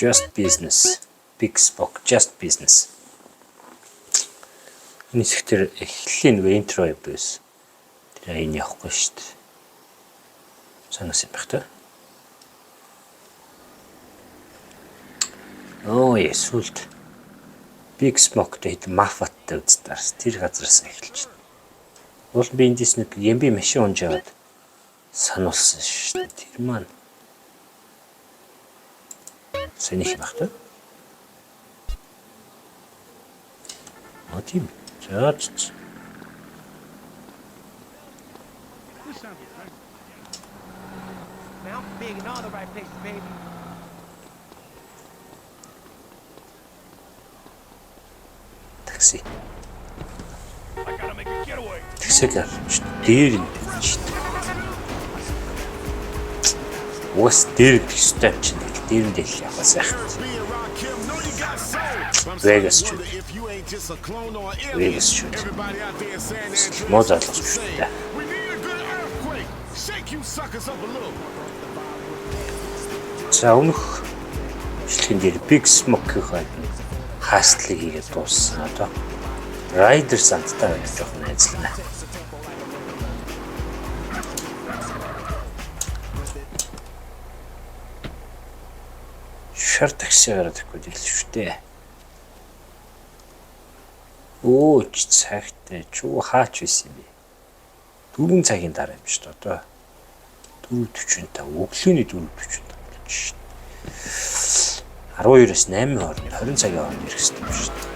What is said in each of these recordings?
Just business. Big Spock. Just business. Энэ хэсгээр эхлэлийн нэг интро явдаг байсан. Тэр энэ явахгүй шүү дээ. Санаас юм байх та. Сүлд Big Smoke дэд мафаттай үздээрс тэр газараас эхэлж байна. Уул би эндээс нэг ямби машин унж яваад сануулсан шүү дээ. Тэр маань сэних байх та. Тийм. За. Такси. Таксигаар дээр нь шүү дээ. Уус дээр төстэй юм чинь дээр нь дэл явах сайхан. Vegas шүү. Vegas шүү. Мозаалж шүү дээ. За өнөх бичлэгэн дээр Big Smoke-ийн хааслыг хийгээд дууссан одоо. Rider санттай байх жоох найзлана. Шар таксигаар тэгэхгүй л шүү дээ. Ч цагтай чуу хаач байсан юм бэ? 4 цагийн дараа юм шүү дээ одоо. 4:45 өглөөний 4:45 болж шүү дээ. 12-оос 8 хооронд 20 цагийн хооронд ирэх хэрэгтэй юм шүү дээ.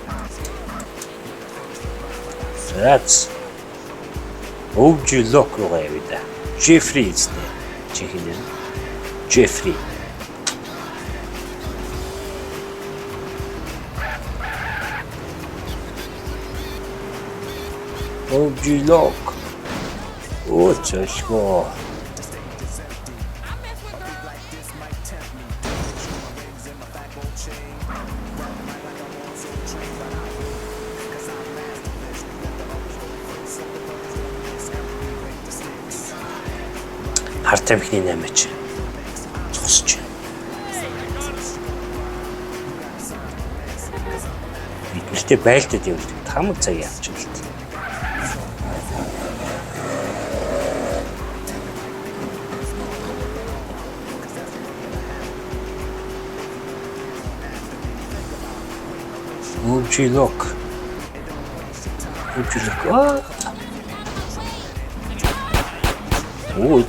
That's OG Lock руугаа явъя да. Jeffrey эзний чихэн Jeffrey. OG Lock. Чашгаа. Харт амхны 8-ч зогсож байна. Биднэртээ байлдад явуулдаг 5 цаг явж байна л дээ. OG Lock.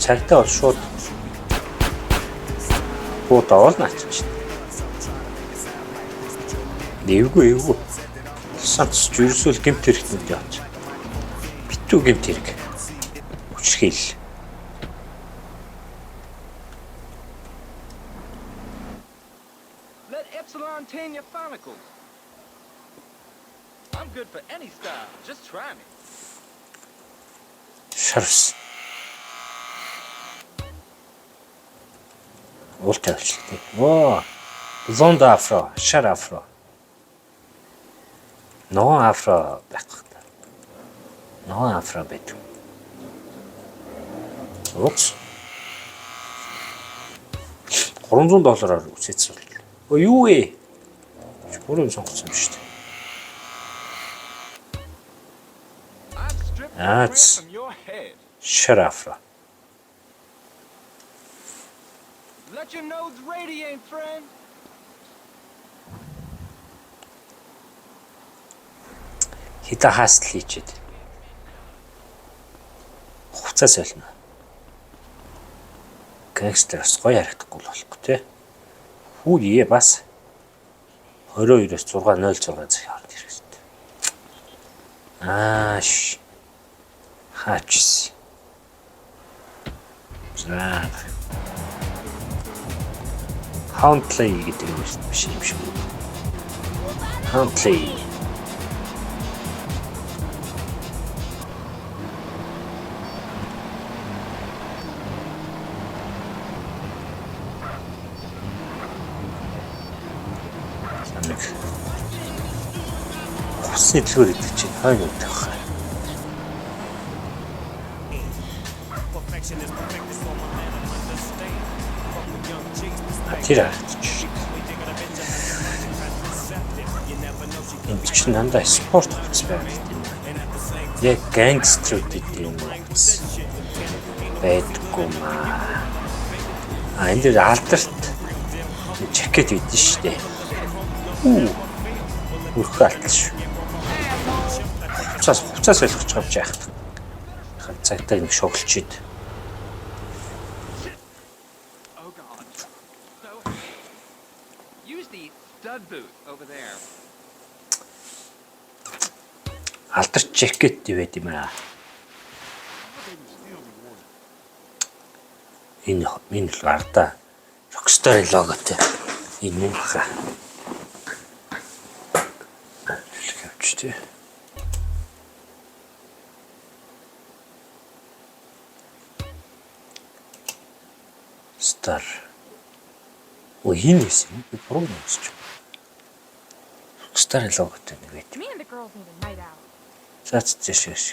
Цагтаа бол шууд бууд оолно ачиж. Эвгүй. Санц жирсүүл гэмт хэрэгтэнд явж. Битүү гэмт хэрэг. Хүчрхийл. Let Epsilon tame your follicles. I'm good for any style. Just try me. Шарс. Уулт авчлаа. Зонд афро, шар афро. Но афро байх. Но афро бит. Ууц. $300 үсээц бол. Юу вэ? Бүрэн сонгоцсон шүү дээ. That's shut afro. Let your nodes radiate, friend. Хита хасл хийчихэд. Хуцаа солино. Гангстерс гоё харагдахгүй болохгүй те. Хүүе бас 22-оос 6:06 цаг хооронд ирэх хэрэгтэй. Хаач. За. Huntley гэдэг юм биш юм шиг. Huntley. Санаг. Хусны төлөөр идэх чинь хойно удах. Тэр Энд чинь дандаа спорт хувцас байдаг юм. Яг гангструудын юм хувцас байдаггүй маа. Энд дээр алдарт жакет байдсан шүү дээ. Үрх алтал шүү. Хувцас ойлгож авч яах. Цагтаа нэг шоглож ид. Oh God. So, use the stud boot over there. Алдарт жакет байд юм аа. Энэ л арда Rockstar-ийн логотой. Энэ юм баха. Хэвчтэй. Star. Энэ юм би буруу үзчих. Rockstar-ийн логотой нэг байт. Me and the girls need a night out. Цаац зэшгэж.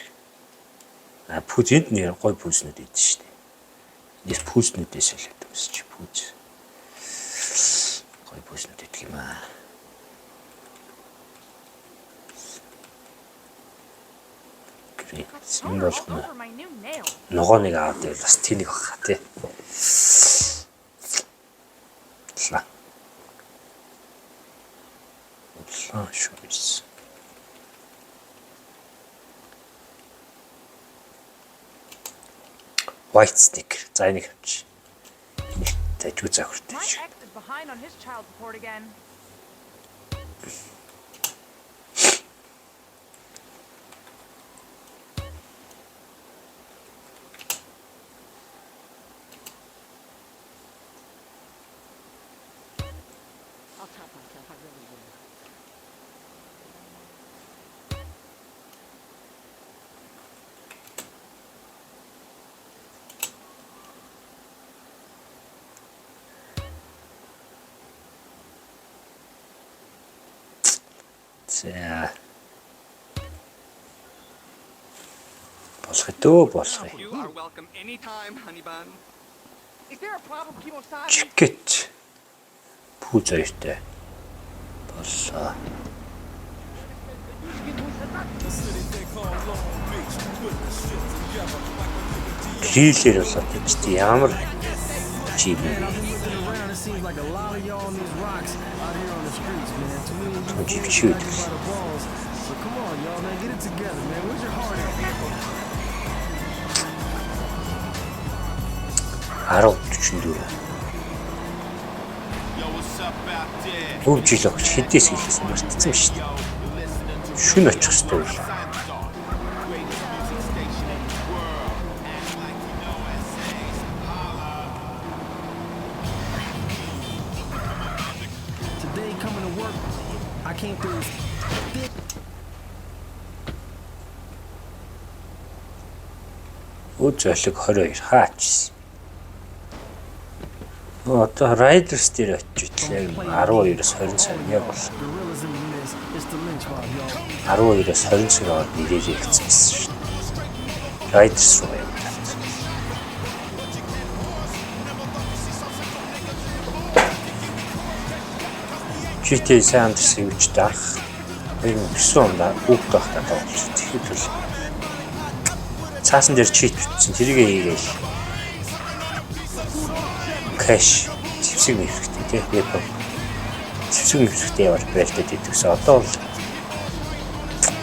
Пүүзэнд нэр гой пүүзнүүд идэв шүү дээ. Энд пүүзнүүдээс л гэдэг юм чи пүүз. Гой пүүзнүүд идэх юм аа. Энэ бол Over my new nail. ногоо нэг аваад байвал бас тэнийг баха тий. Ла. Shoes. White sticker. За энийг авч. Тажгүй захуртай My шүү. ex is behind on his child support again. I'll top myself, I really will. За. Болох. You are welcome anytime, honey bun. Is there a problem, Kimo-san? Жакет. Пүүз хоёртой. Боллоо. Грилэр болоод чи ямар чим бэ? Around, it seems like a lot of y'all on these rocks out here on the streets, man. Too many of you Don't you shoot. got a lot of balls. So come on, y'all, man, get it together, man. Where's your heart at? 10:44. Өв жил өгч хэдээс хэлсэн мартсан шүү дээ. Шүн очих хэрэгтэй байл. Today, coming to work, I came through this thick. Өв золиг 22 хаач. Одоо Riders дээр очиж яг 12-оос 20 цаг яг бол Gorillas in the mist. It's the lynch mob, y'all. 12-оос 20 цаг аваад нэрээ хэлсэн шүү дээ. Riders руу яваад. GTA San Andreas хөвчтэй анх 2009 онд бүгд багтаа тоглож тэгэхэд бол цаасан дээр чит бичсэн тэргээ хийгээл кэш зэвсэг мэрэхтэй тий веб зэвсэг мэрэхтэй яваад байлдаад идэгсэн одоо бол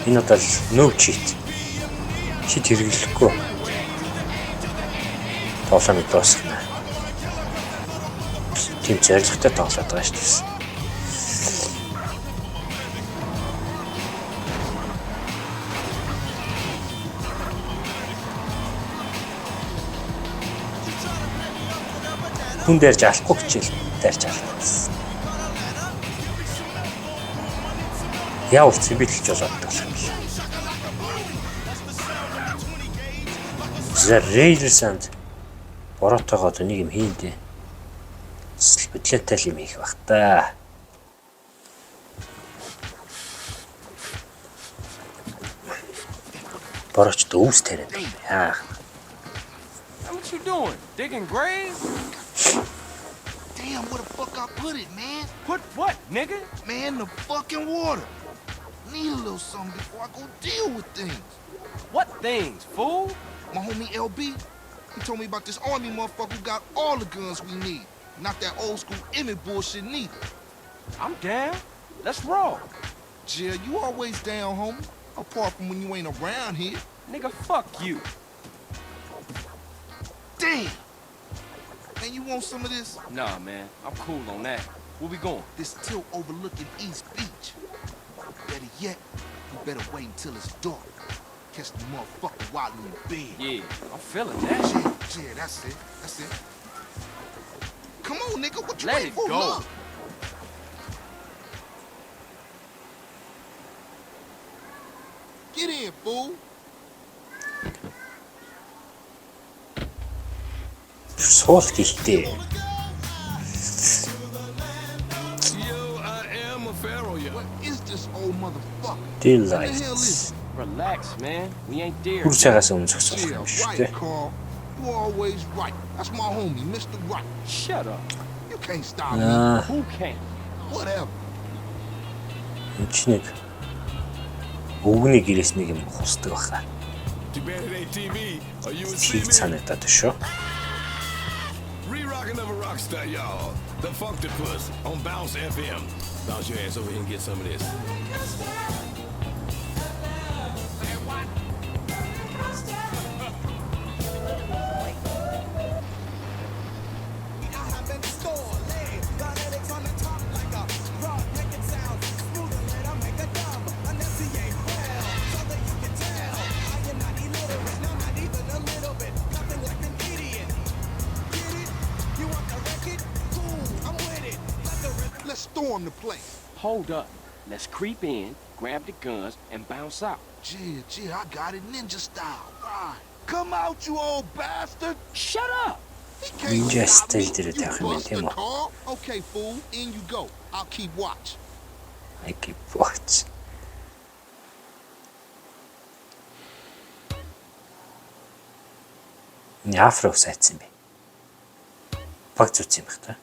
энэ удаа no cheat хэрэглэхгүй тоглоомыг дуусгана. Тийм зорилготой тоглоод байгаа шүү дээ. Хүн дээрж алахгүй хичээл дээрж алсан. Яавал цэвэрлж болоод болох юм л. За Railsand бороотойгоо нэг юм хийн дээ. Бидлээтэй юм хийх бах та. Борооч дөөс тариад. Яа. What you doing? Digging graves? Damn, where the fuck I put it, man? Put what, nigga? Man, the fucking water. need a little something before I go deal with things. What things, fool? My homie LB, he told me about this army motherfucker who got all the guns we need. Not that old school Emmett bullshit neither. I'm down. Let's roll. Jill, you always down, homie. Apart from when you ain't around here. Nigga, fuck you. Damn! Man, you want some of this? Nah, man. I'm cool on that. Where we going? This tilt overlooking East Beach. Better yet, you better wait until it's dark. Catch the motherfucker while in bed. Yeah, I'm feeling that. Yeah, that's it. That's it. Come on, nigga. What you Let waiting it for? go. Look. Get in, fool. Суул гэлтэй. Yo, I am a pharaoh, yo. What is this old motherfucker? Daylight. Relax, man. We ain't there. Бүр цагаас өмнө зогсох Yeah, юм шүү right, дээ. Carl. You always right. That's my homie, Mr. Right. Shut up. You can't stop me. Who can't? Whatever. Энд ч нэг өвгний гэрээс нэг юм хусдаг баха. Too bad it ain't TV. Or you would Хийг see me. санагдаад шүү. Re-rocking of a rock star, y'all. The Funktipus on Bounce FM. Bounce your ass over here and get some of this. Let's storm the place. Hold up. Let's creep in, grab the guns, and bounce out. Yeah, I got it ninja style. Right. Come out, you old bastard. Shut up! He can't Ninja stop me. style дээр You тавих юм байна, bust тийм the үү? Carl. Okay, fool. In you go. I'll keep watch. I keep watch. Афро сайцсан бэ. Баг зүтсэн юм байна та.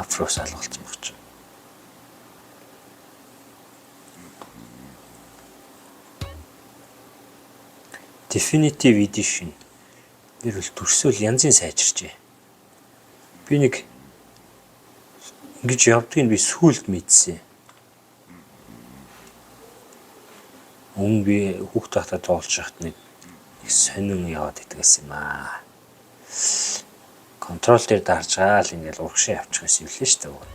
Афрос алгалцсан баг ч. Definitive Edition. Тэр бол төрсөөл янзын сайжирчээ. Би нэг ингэж явдгийг би сүулт мэдсэн. Өмнө би хүүхд тахта тоолж хахад нэг сонин яваад идэгсэн юм аа. Контрол дээр дарж гаал ингээл урагшаа явчих гэсэн юм лээ шүү дээ.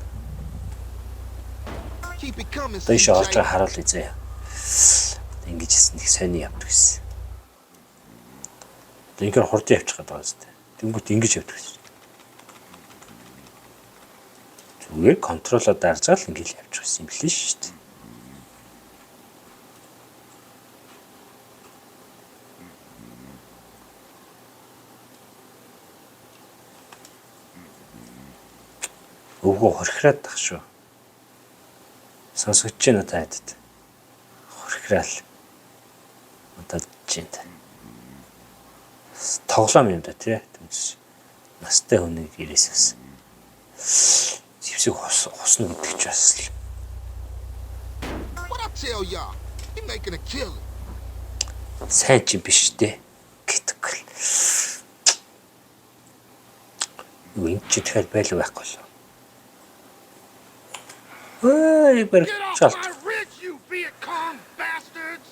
Keep it coming, Дэш орж CJ. харуул үзье. Ингэж нэг сонин явдаг гэсэн. Ингээр хурдан явчих гэдэг байгаа зү. Тэнгүүт ингэж явдаг гэсэн. Зүгээр контролоо дарж гаал ингээл явчих гэсэн юм лээ шүү дээ. Өвгөө хорхираад тах шүү. Сонсогч чинь одоо хайдад. Хорхираал. Одоо чинь. Тоглоом юм да тий. Түнс. Настай хүнийг ирээсээс. Зевсэг хосно гэдэг ч бас л. What I tell y'all? He making a killing. Сайн ч биш дээ. Гэтгэл. Юу энэ ч тэгэхээр байлгүй байхгүй л. Ой, Get барьцаалт. off my ridge, you Vietcong bastards!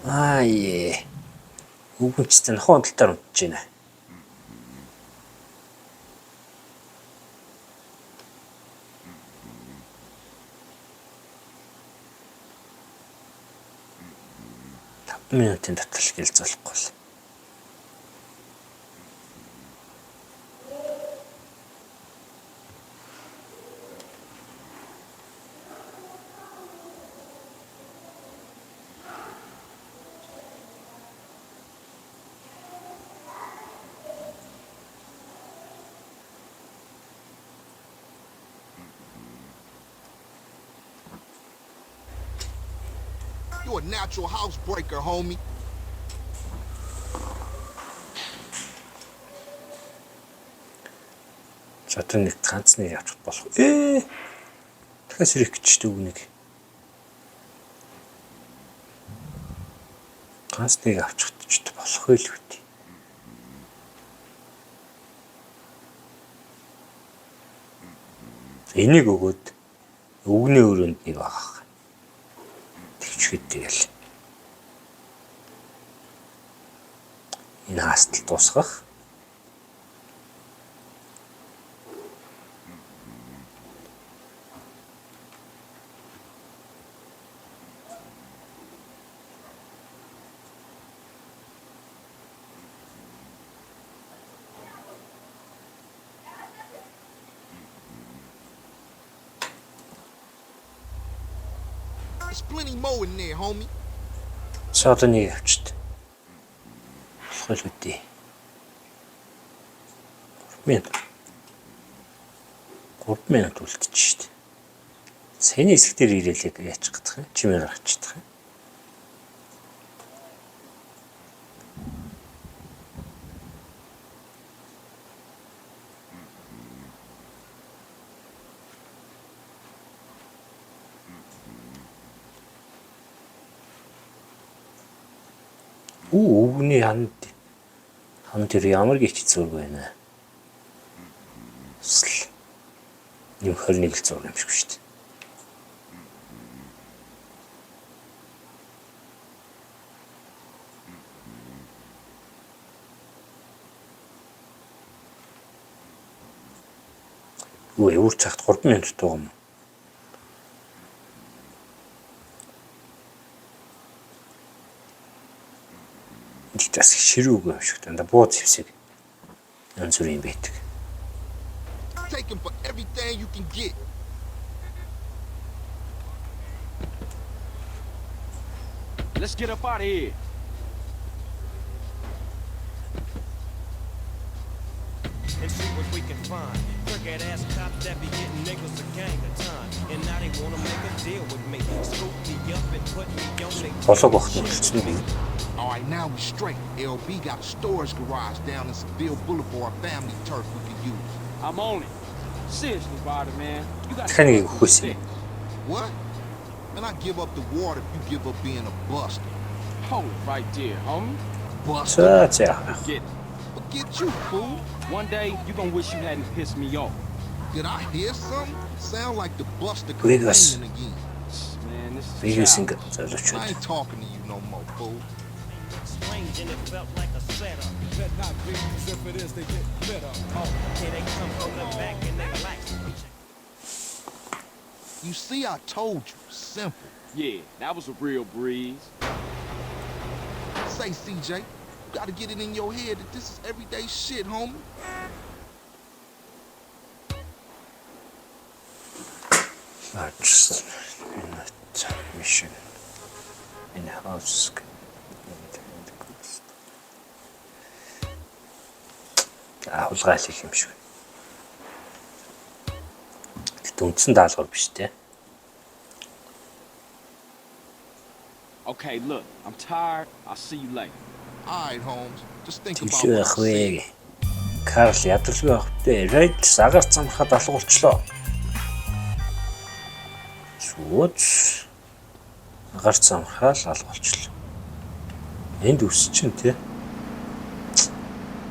Ай. Үгүнчтэй нохоо талаар унтж байна. Минутын дотор л гэлзүүлэхгүй л. You a natural housebreaker, homie. За тэр нэг ганц нэг явчих болох. Дахиад сэрэх гэж дүгнэг. Ганц нэг авчихчих болох байл үү. Энийг өгөөд өвгний өрөөнд нэг байгаа. Тэгчгээд тэгэл. Энэ хастал дуусгах. There's plenty more in there, homie. Саад нэг авчт. Болох л үгүй. Минут 3 минут үлдчих шít. Сэний хэсэг дээр ирээлэг яачих гэх юм. Чимээр гаргачих юм. Өвгний хан тэр ямар гिच зураг байна. Юм 21 л зураг юм шиг шүү дээ. Өө өөр цагт 3 минут байгаа юм. Дитас ширүүг юм шиг дандаа бууз хэвсэг янз бүрийн байдаг. Taking for everything you can get. Let's get up out of here. And see what we can find. Crooked ass cops that be getting niggas a gang of time. And now they wanna make a deal with me. Scoop me up and put me on they Болог бохт үлдсэн би. All right, now we straight. LB got a storage garage down in Seville Boulevard, family turf we can use. I'm on it. Seriously, Ryder, man. You got Дахиад нэг өгөхөөс. What? Man, I give up the water if you give up being a buster. Hold it right there, homie. Buster? За. Get it. Forget you, fool. One day, you gonna wish you hadn't pissed me off. Did I hear something? Sound like the buster Vegas. complaining again. Man, this is Вегасинг childish. I залуучууд. ain't talking to you no more, fool. strange and it felt like a setup. Let not be, 'cause if it is, they get lit up. Oh, here they come from the back and they relax. You see, I told you. Simple. Yeah, that was a real breeze. Say, CJ, you gotta get it in your head that this is everyday shit, homie. Largest mission in a house. Хулгай хийх юм шиг. Гэтэл үндсэн даалгавар биш те. Okay, look, I'm tired. I'll see you later. All right, Holmes. Just think about Тийшээ what явах I said. вэ? Карл ядралгүй авахтай. Рейд агаар замхад алгуулчлаа. Сууц. Агаар замхаа л алгуулчлаа. Энд үсч чинь те.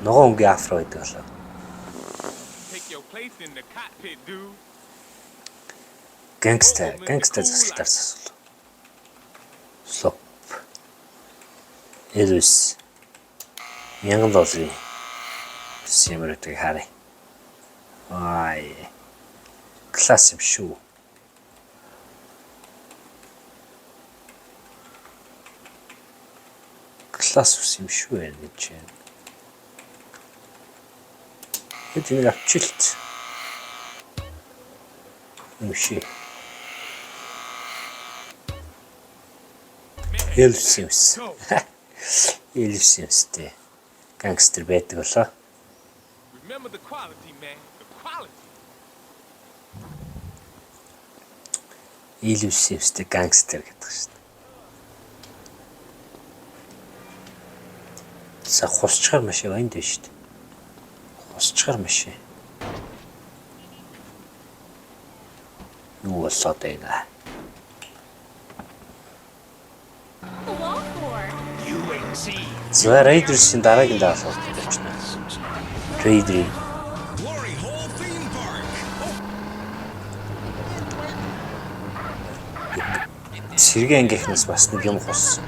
Ногоон өнгийн афро гэдэг болоо. Take your place in the cockpit, dude. Гангстер засалтаар засвал. Слоп. Элвис. $1000. Симэрэтэг харъя. Ай. Класс юм шүү. Класс ус юм шүү гэж байна. Эдгээр авчилт. Мөши. Элвис. Элвистэй. Гангстер байдаг болоо. Remember the quality, man. The quality. Элвистэй гангстер гэдэг шүү дээ. За хусчгаар машин энд байна шүү дээ. Хусчгаар машин. Юу болоод байна? Wall for? За Raiders-ийн дараагийн даалгавар тавьж байна. Raider Glory Hole Theme Park. сэргийн ангийнхнаас бас нэг юм хус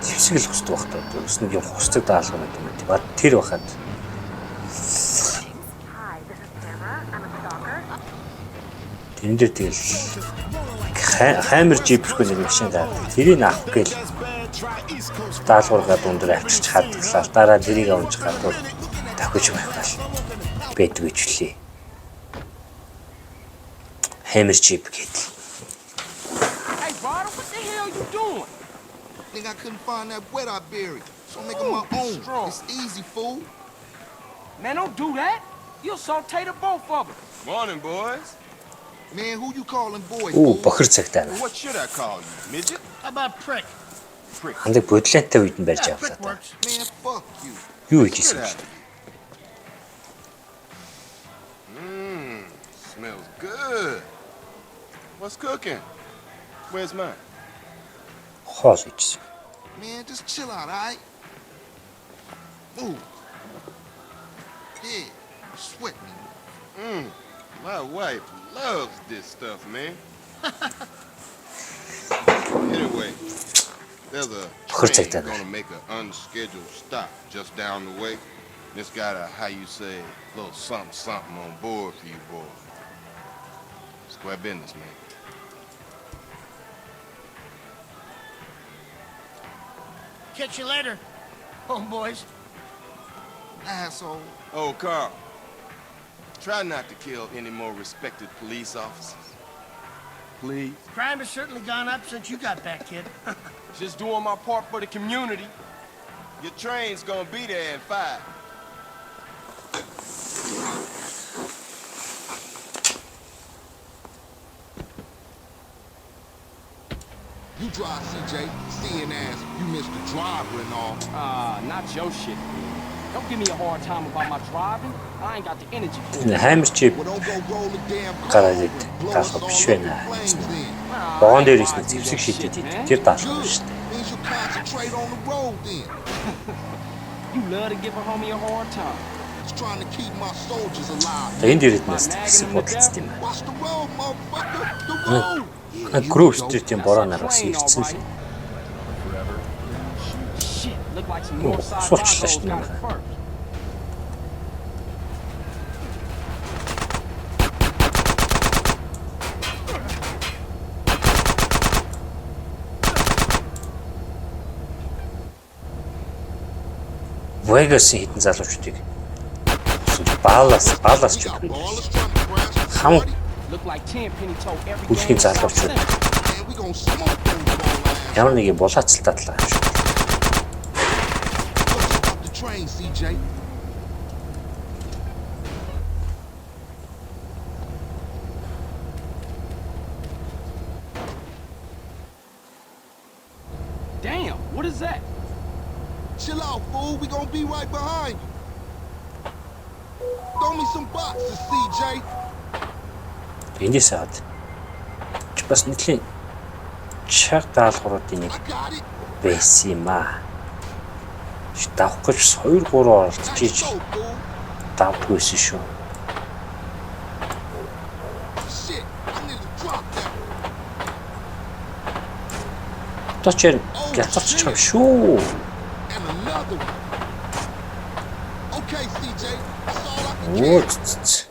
твсгэл хүсдэг багтаа. Бас нэг юм хусдаг даалгавар гэдэг юм. Бат тэр бахад Hi, this is Sarah. I'm a stalker. тэн дээр тэгэл хаймер жипрхүү нэг машин гардаг. Тэрийг авах гээл даалгаваргаа дундаар авчирч хадгалаа. Дараа тэрийг авч гадуур давхиж байхгал байдаг гэж үлээ. Хаймер жип гэдэг. Hey, Ryder, what the hell you doing? Think I couldn't find that wet I buried. So I'm making my own. Strong. It's easy, fool. Man, don't do that. You'll saute the both of them. Morning, boys. Man, who you calling boys, Оо fool? бохир цагтаа. What should I call you? Midget? How about prick? Хандаг бодлонтой үед нь барьж авлаа та. Works. Man, fuck you. Юу хийж ийсэн бэ? Smells good. What's cooking? Where's mine? Хоол хийсэн. Man, just chill out, alright? Move. Yeah, sweat me. My wife loves this stuff, man. Anyway, there's a Bохир train цагтаа. gonna make an unscheduled stop just down the way. It's got a, how you say, little something on board for you boys. Square business, man. Catch you later, homeboys. Asshole. Oh, Carl, try not to kill any more respected police officers. Please. Crime has certainly gone up since you got back, kid. Just doing my part for the community. Your train's gonna be there in 5. You drive, CJ. Seeing ass, you missed the driver and all. Not your shit. Don't give me a hard time about my driving. I ain't got the energy for it. Энэ хаймер жип Well, don't go roll the damn гараад car. ид Blow us даалгав all биш up байна. in flames then. Богоон дээр ирсэн зэвсэг шидэд идэв. Тэр даалгав Good. шүү дээ. Means you concentrate on the road then. You love to give a homie a hard time. Just trying to keep my soldiers alive. Энд ирэднээс хэсэг бодолцсон юм байна. Watch the road, motherfucker. The road. Грүүв стритийн бороо нар бас ирсэн л. Shit, look like some Oh, north side суулчлаа Broncos шүү дээ. got it first. Vegas-ийн хитэн залуучдыг Баллас ч Got үгүй. ballers trying to crash the Хам party. Look like 10 penny told every Бүлгийн game inside залуучууд Man, the we gonna smoke those ball ass. ямар нэг юм булаацалтаа талаа юм шиг. What's about the train, CJ? Damn, what is that? Chill out, fool. We gonna be right behind you. Throw me some boxes, CJ. Эндээс аваад ч бас нэлийн чаг даалгавруудын нэг I got it. байсан юм аа. Давх гэж 2-3 оролцож Nice иж go, fool. давдгүйсэн шүү. Shit, I need to drop that. Одоо ч гялцарч байгаа шүү. And another one. Okay, CJ. That's all I can Оо get. цэц.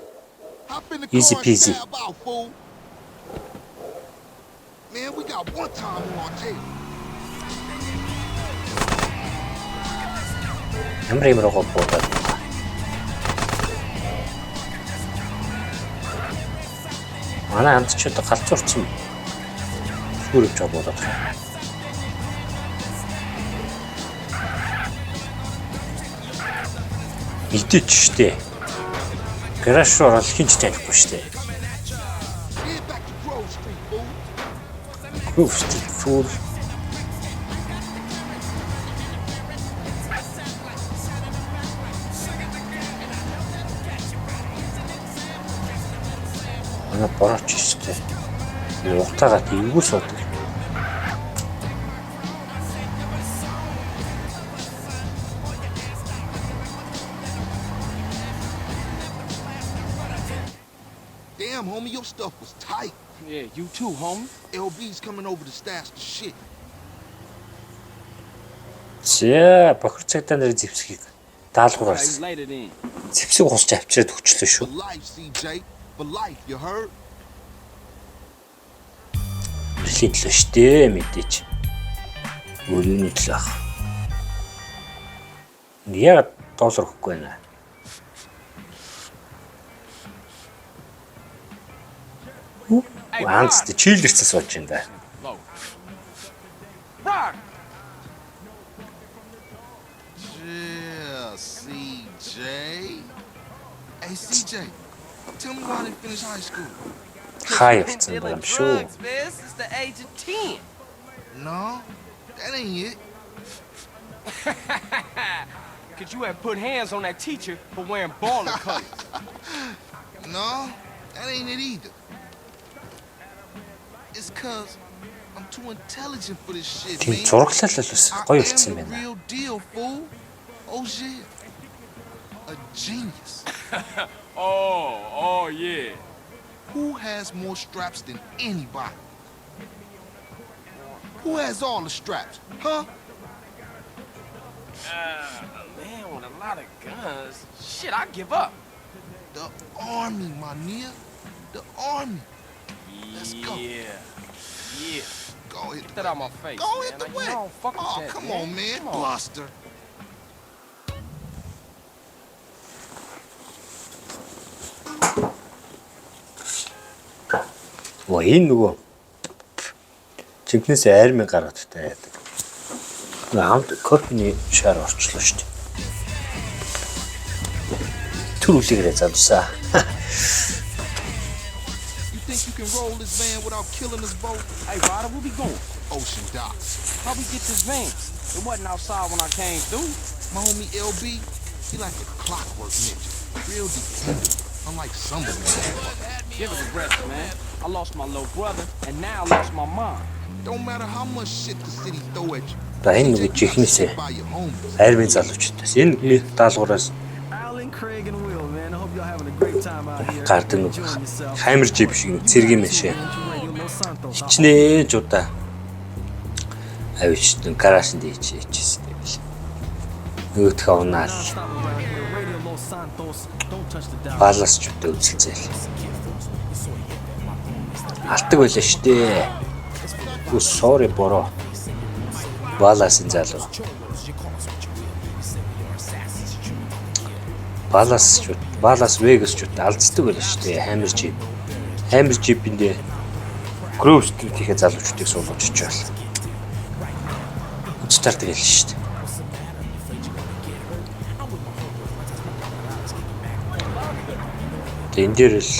Hop in the Easy car and peasy. stab out, fool. Man, we got one time on tape. Ямар юм руу бодоод. Манай амтчууд галзуурсан. Сүрэж бодоод. Идэж штэ. Гараж руу орол хинч танихгүй штэ. Head back to Grove Street, fool. Хөвсти фул. Ана борооч штэ. Угтаага тэйгүү суудаг. Damn, homie, your stuff was tight. Yeah, you too, homie. LB's coming over to stash the shit. За бохир цагдаа нарын зэвсгийг даалгавраас Later then. зэвсэг хусч авчираад өчлөө шүү. For life, CJ. For life, you heard? Бэрлийн төлөө штэ мэдээж. Өөрийн төлөө ах. Яг доллар өгөхгүй байна. Ганц чийлэрцээс болж байна да. Rock! Yeah, CJ. Hey, CJ. Tell me why I didn't finish high school. Хаа явцсан байгаа юм шүү. man, since the age of 10. No, that ain't it. Cause you have put hands on that teacher for wearing baller colors. No, that ain't it either. It's cause I'm too intelligent for this shit, Тийм man. зураглал л бас I гоё am хэлсэн the байна. real deal, fool. Oh shit. A genius. Oh yeah. Who has more straps than anybody? Who has all the straps? Huh? Man with a lot of guns. Shit, I give up. The army, my nigga. The army. Let's go. Yeah. Go hit Get the that out my face. Go man. hit the You way. don't fuck with Oh, that, come man. on, man. Come on. Buster. Оо энэ нөгөө жинкнээс айрмын гараад таадаг. Амд кофений шар орчлоо шүү дээ. Түр үлээрээ залуусаа. You think you can roll this van without killing us both? Hey, Ryder, where we going? Ocean docks. How we get this van? It wasn't outside when I came through. My homie LB, he like a clockwork ninja. Real dependable. Unlike some of them. Give it a rest, man. I lost my little brother, and now I lost my mom. Don't matter how much shit the city throw at you. За энэ нөгөө жихнээсээ By your homies. айрмын залуучдаас энэ даалгавраас Alan, Craig, and Will, man. I hope y'all having a great time out here. гардаг Enjoying нөгөө yourself. хаймар жип шиг нэг цэргийн машин. Radio Los Santos. Хичнээн жудаа авичтэн гаражинд ичээсэн юм бил. Нөгөөх авнаа Non-stop around here. Radio Los Santos. Don't touch the dial. балас ч үдэ үзэлцээл. Алтдаг байлаа штэ. Үс sorry бороо. Баласын залуу. Балас Вегас ч үдэ алддаг байлаа штэ. Хамер жип. Хамер жипэндээ Grove Street-ийн залуучдыг суулгаж очивол. Үстэрдэг л штэ. Тэн дээр л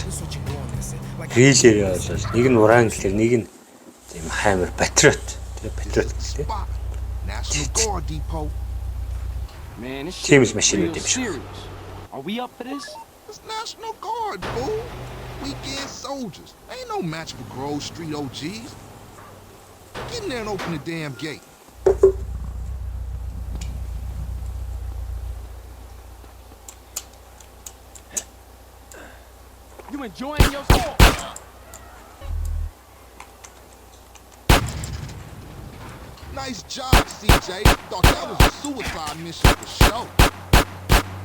рилэр бол нэг нь Wrangler, нэг нь тийм хаймар Patriot. Тэгээ Patriot гэлээ. Spot. National Guard Depot. Man, this Team shit is machine real with them, sure. serious. Are we up for this? It's National Guard, fool. Weekend soldiers. Ain't no match for Grove Street OGs. Get in there and open the damn gate. You enjoying yourself? Nice job, CJ. Thought that was a suicide mission for sure.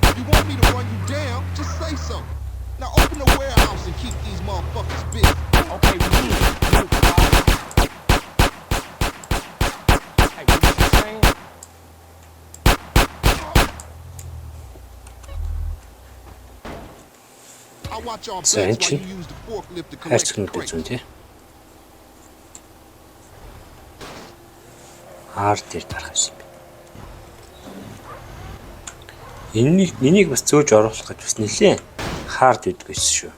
If you want me to run you down, just say so. Now open the warehouse and keep these motherfuckers busy. Okay, we in. Move, Ryder. Hey, what you saying? I watch our So, backs while Enchi. you use the forklift to collect Хайрцаг the нүд crates. үзүүн тий. Хаар дээр тарах юм бэ. Энийг бас зөөж оруулах гэж бас нэлээ хаард үйдэг байсан шүү.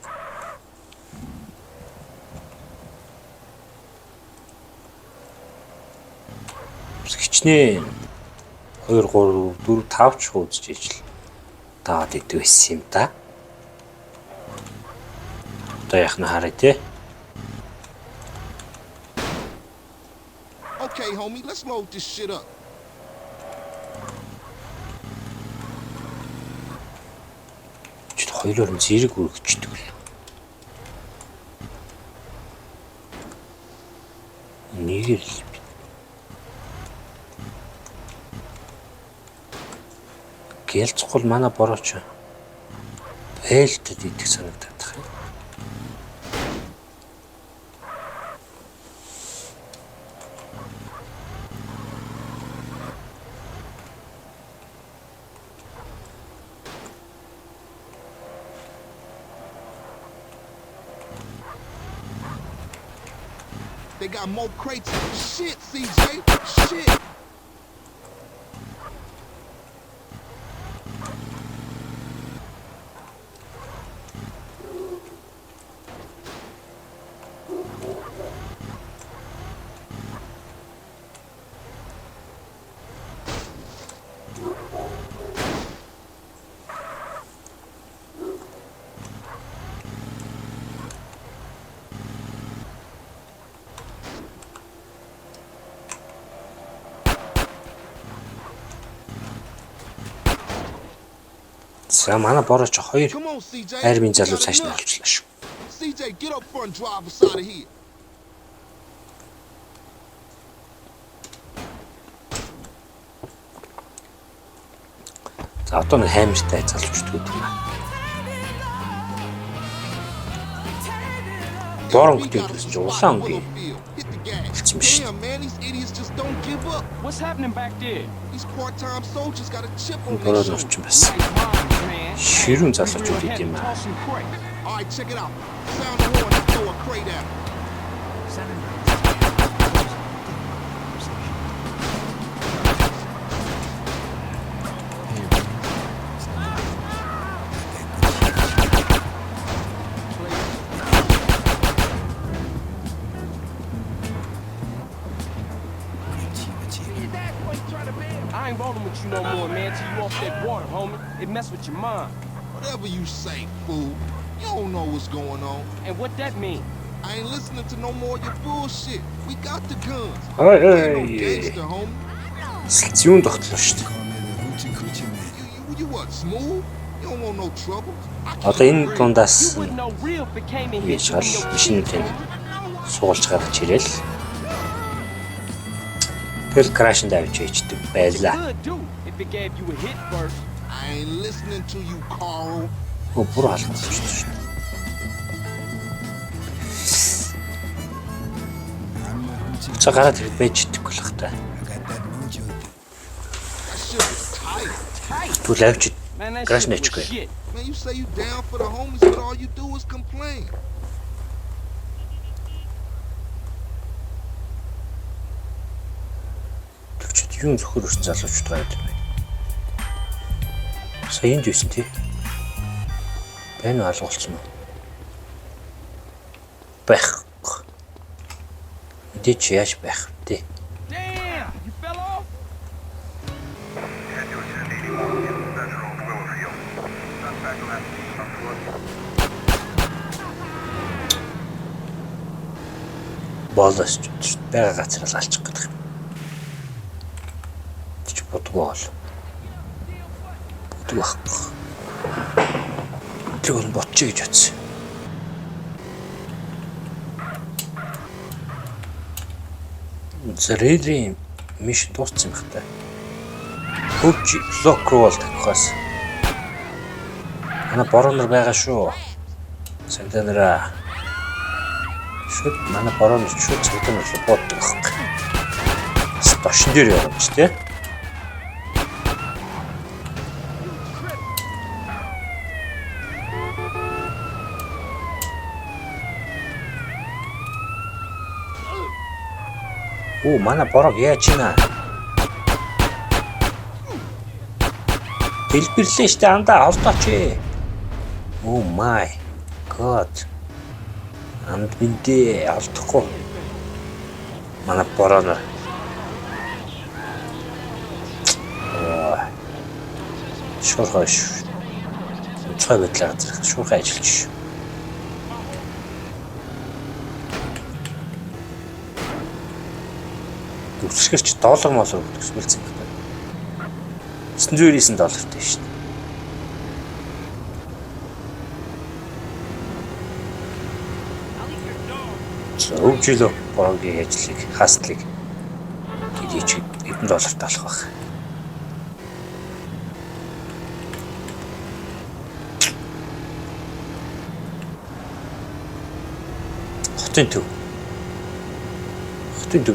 Хичнээн 2 3 4 5 ч үзэж ижил даад идэв байсан юм да. Одоо яах нь харъя те. Okay, homie, let's load this shit up. Чи хоёулоор нь зэрэг үргэждэг л. Нэгээр л би. Гэлцгүй манай борооч байлтад идэх санагдаад байна. They got more crates. Shit, CJ. Shit. За манай борооч хоёр Come on, CJ. армийн We залуу got цааш нь enough. олчлаа шүү. CJ, get up front, drive us out of here. За одоо нэг хаймртай залуучдгүй байна. Борон гэдэг чинь улаан би. Hit the gas. Хэлсэн биш. Damn, man, these idiots just don't give up. What's happening back there? These part-time soldiers got a chip on their Бороо shoulder. нурчин байсан. Man. Ширүүн залуучууд идэм аа. Toss some crates. All right, check it out. Sound the horn and throw a crate at 'em. I ain't rolling with you no more, man, till you off that water, homie. It mess with your mind. Whatever you say, fool. You don't know what's going on. And what that mean? I ain't listening to no more of your bullshit. We got the guns. Ой Ain't no ой. gangster, homie. Сэлцүүн тогтлоо шүү дээ. You what, smooth? You don't want no trouble. Одоо энэ дундаас You wouldn't know real if it came in here. Yes, шал машинуудын суулж гарч ирээл. Тэгэл крашнд авч ичдэг байлаа. Could do if it gave you a hit first. I ain't listening to you, Carl. Өө бүр алгасан шүү дээ. За гараад ирэхэд байж идэхгүй л хах та. That shit was tight. Түл авч Man, that краш shit was нэчгүй. shit. Man, you say you down for the homies, but all you do is complain. Төвчд юун зөвхөр өс залуучууд байгаад байна. Сая энд юусэн тий? Байн алгуулсан уу? Байх. Энд чи яаж байх вэ? Damn, you fell off? Болоос ч байгаа газар л алчих гэдэг юм. Чи бодгоо бол. Бодгоо байхгүй. Тэр нь ботчих гэж бодсон. Зэрэлийн миш дууссан юм хата. Хөвч лок руу тавихаас. Ана боронор байгаа шүү. Сандэнара. Шүд манай боронор шүд сандэнар руу боддог байхгүй. Стошин дээр явж тий. Оо манай борог яаж чина? Дэлбэрлээ штэ андаа ордооч ээ. Oh my god. Анд бинтээ алдахгүй. Манай бороо. Шуурхай шүү. Цай байдлаа газар шуурхай ажиллаж шүү. Үсгэрч $1 молоо төсвөлцсөн байна. $909 доллартай шүү дээ. Өвжлөө борогийн ажлыг хастлыг гэрээч $1,000 талах баг. Хотын төв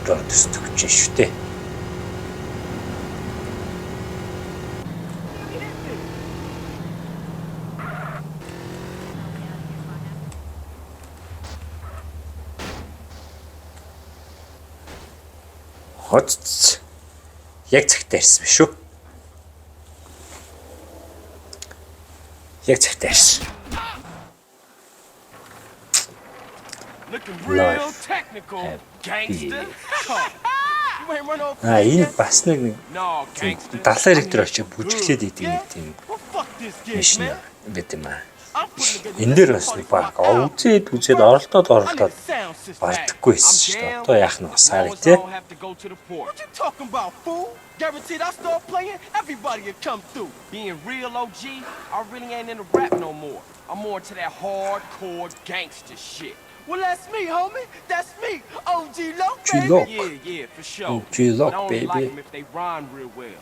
доор төсөлж өгч шүү дээ. Хоц. Яг цагтаа ирсэн биш үү? Яг цагтаа ирсэн. Looking real technical, gangster. You ain't run over. Энэ бас нэг No, gangster. далайн ректор очиж бүжиглээд идэг нэг тийм Well, fuck this gig, мишн man. байт юм аа. I'm putting together Энэ дээр бас нэг баг үзээд оролдоод I need a sound system. бардаггүй байсан шүү дээ. Одоо яах нь басаарай тий. What you talking about, fool? Guaranteed I start playing, everybody will come through. Being real OG, I really ain't into rap no more. I'm more into that hardcore gangster shit. Well, that's me, homie. That's me, OG Loc, OG baby. Loc. Yeah, for sure. OG Loc, But I only baby. like them if they rhyme real well.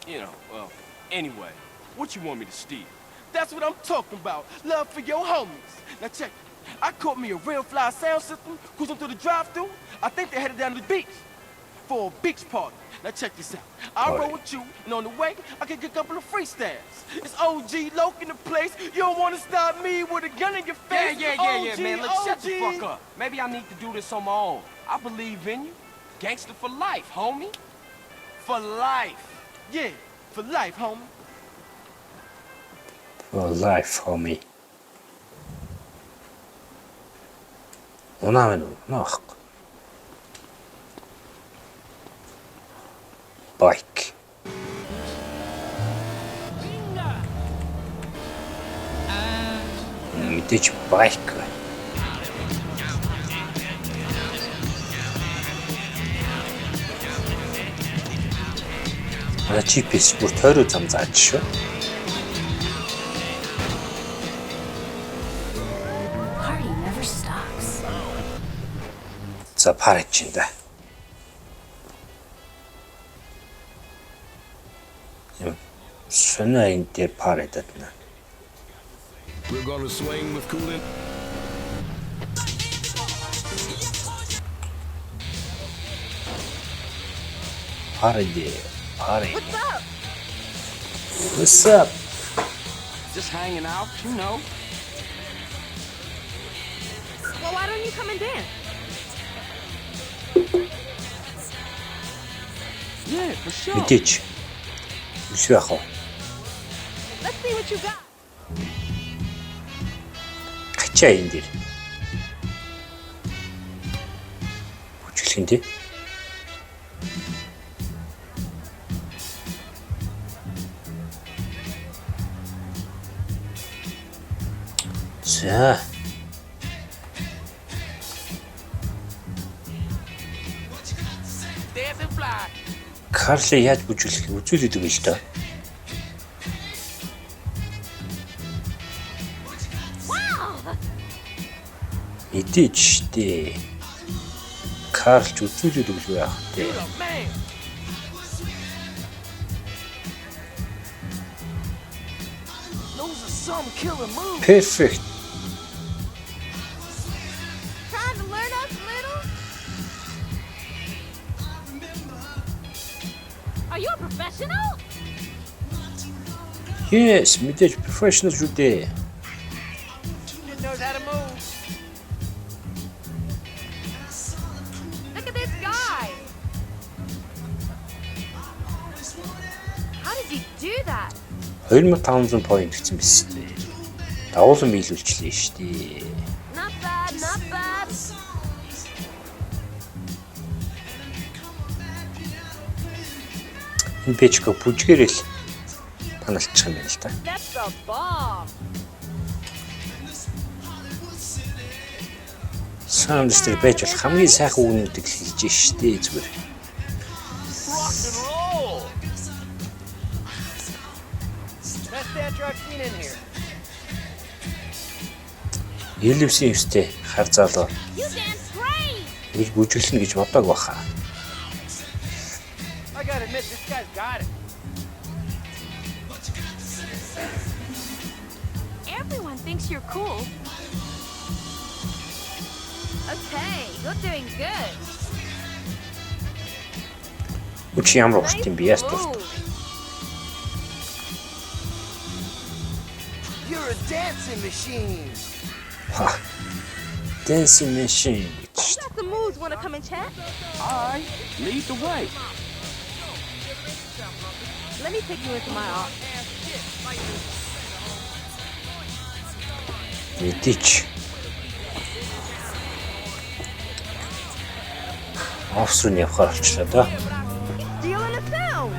You know, well, anyway, what you want me to steal? That's what I'm talking about. Love for your homies. Now check it. I caught me a real fly sound system, cruising through the drive-thru. I think they headed down to the beach for a beach party. Now check this out. I'll roll with you, and on the way, I can get a couple of freestyles. It's OG Loc in the place. You don't want to stop me with a gun in your face. Yeah, man. Look, shut the OG. fuck up. Maybe I need to do this on my own. I believe in you. Gangster for life, homie. For life. Yeah, for life, homie. For life, homie. Унаа байна уу? Унаа байхгүй. Bike. Мэдээж bike байна. GPS бүр тойроо зам зааж шүү. Party never stops. За парад чинь да. Сонио энэ дээр парадад нэ. We're gonna swing with cooling. Party. What's up? What's up? Just hanging out, you know. Well, why don't you come and dance? Yeah, for sure. Мэдээж. Биш яах вэ? Let's see what you got. Гачаа энэ дээр. Бүжиглэх нь тий. За. Dance and fly. Карли яаж бүжиглэх үзүүлээд өгнө л доо. Мэдээж штэ. Карлч үзүүлээд өглөө яах вэ? Man. Those are some killer moves. Perfect. Trying to learn us little? Are you a professional? Yes, мэдээж professional шүү дээ. Kid knows how to move. Look at this guy. How does he do that? 2500 point гэсэн биз дээ. Дагуулсан биелүүлчлээ штэ. Not bad, not bad. Энэ пэжко бүжгэрэл таналчих юм байна л да. That's a bomb. Sound system байж бол хамгийн сайхан үгнүүдийг хэлж штэ зүгээр. Элвсийн өстэй хар залуу You dance great! нэг бүжиглэнэ гэж бодог баха. I gotta admit, this guy's got it. Everyone thinks you're cool. Okay, you're doing good. Үчи ямар ухт юм бэ яст бол. move. You're a dancing machine. Dancing machine гэж шүү дээ. Got the moves. Wanna come and chat? All right, lead the way. Let me take you into my office. Мэдээч. Офс руу явахаар болчихлоо да. Stealing a film.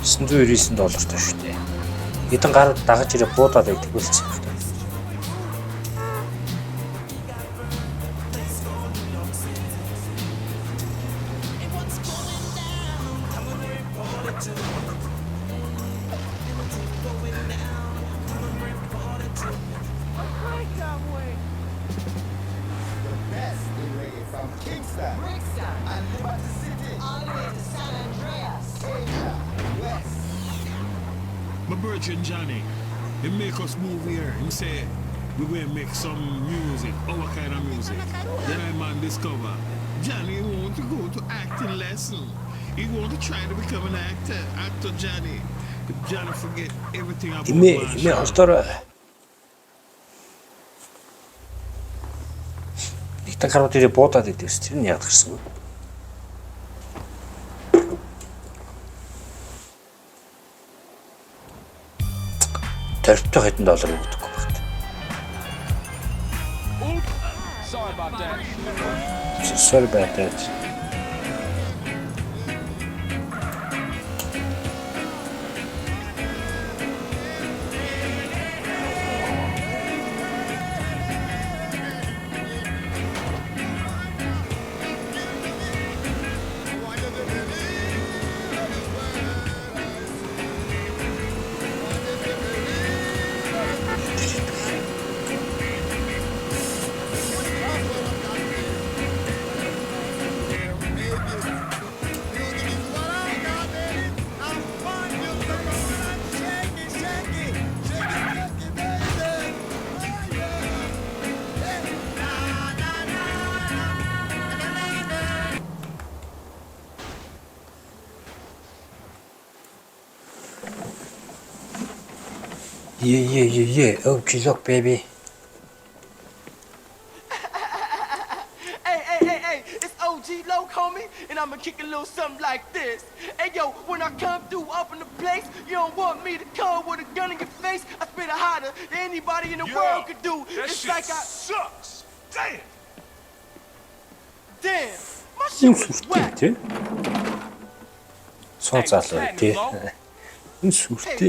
$999 шүү дээ. Хэдэн гарууд дагаж ирээ буудаад байдаг үлдсэн юм байна. My brother Johnny, he make us move here. He say we will make some music, our kind of music. Then I man discover Johnny want to go to acting lesson. He want to try to become an actor Johnny. But Johnny forget everything about Имээ олдоор Нэгэн гарууд ирээ буудаад идэв ус. Тэр нь яг гэрсэн. $30 хэдэн доллар өгдөг багт. Sorry about that. Sorry about that. Yeah. Oh, look, baby. Hey, it's OG Loc, homie, and I'ma kick a little something like this. Hey, yo, when I come through up in the place, you don't want me to come with a gun in your face. I spit it harder than anybody in the world could do. It's like I sucks. Damn. My shit was whack. Hey,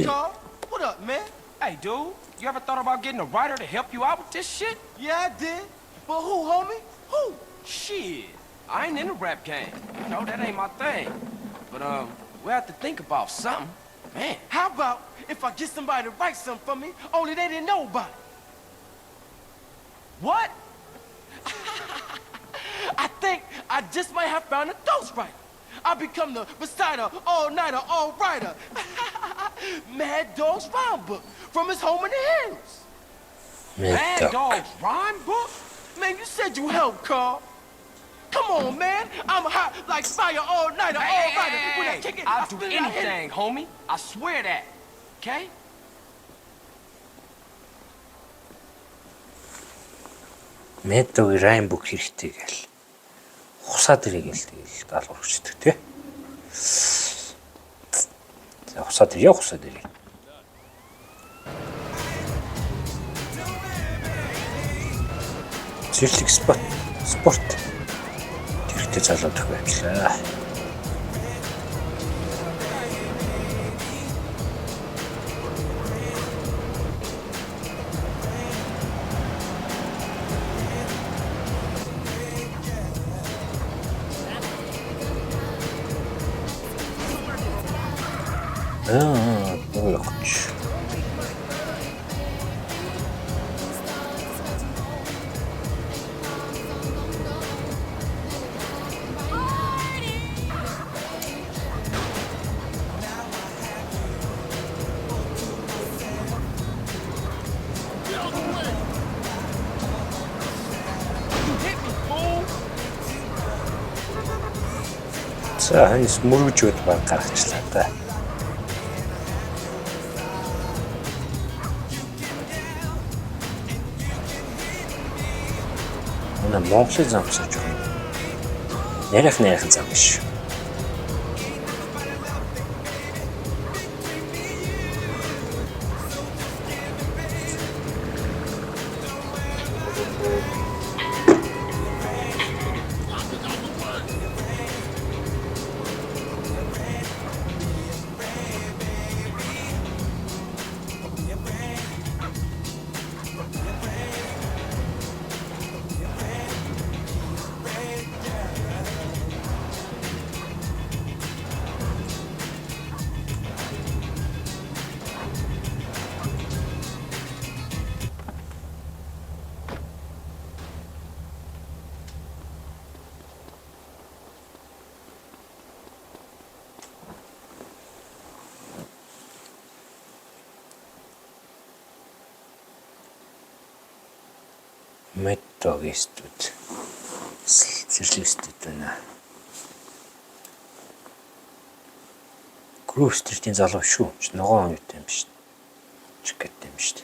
Carl, what up, man? Hey, dude, you ever thought about getting a writer to help you out with this shit? Yeah, I did. But who, homie? Who? Shit, I ain't in the rap game. You know, that ain't my thing. But, we have to think about something. Man, How about if I get somebody to write something for me, only they didn't know about it? what? I think I just might have found a ghostwriter. I'll become the reciter, all-nighter, all-writer. Mad Dog's rhyme book from his home in the hills. Mad Dog's rhyme book? Man, you said you helped, Carl. Come on, man. I'm hot like fire, all-nighter, all-writer. When I kick it, I'll I do spit it, I hit it. anything, homie. I swear that. Okay? Мэддэг райм бүх хэрэгтэй гэл. Хусаад ирээ гэл тэгэл даалгавар өгчдөг тий. За хусаад ирээ. Зэрлэг спорт. Тэрхтээ залуудах байвчлаа. Буу явах. За ханьс мөргөж өд баг гаргачлаа та. Манай Монголын зам гэж байна. Нэрэх зам биш. Метогистүүд зэрлэгчдүүд байна. Грув стритийн залуу шүү. Ногоон юутай юм биш. Чикэт юм биш.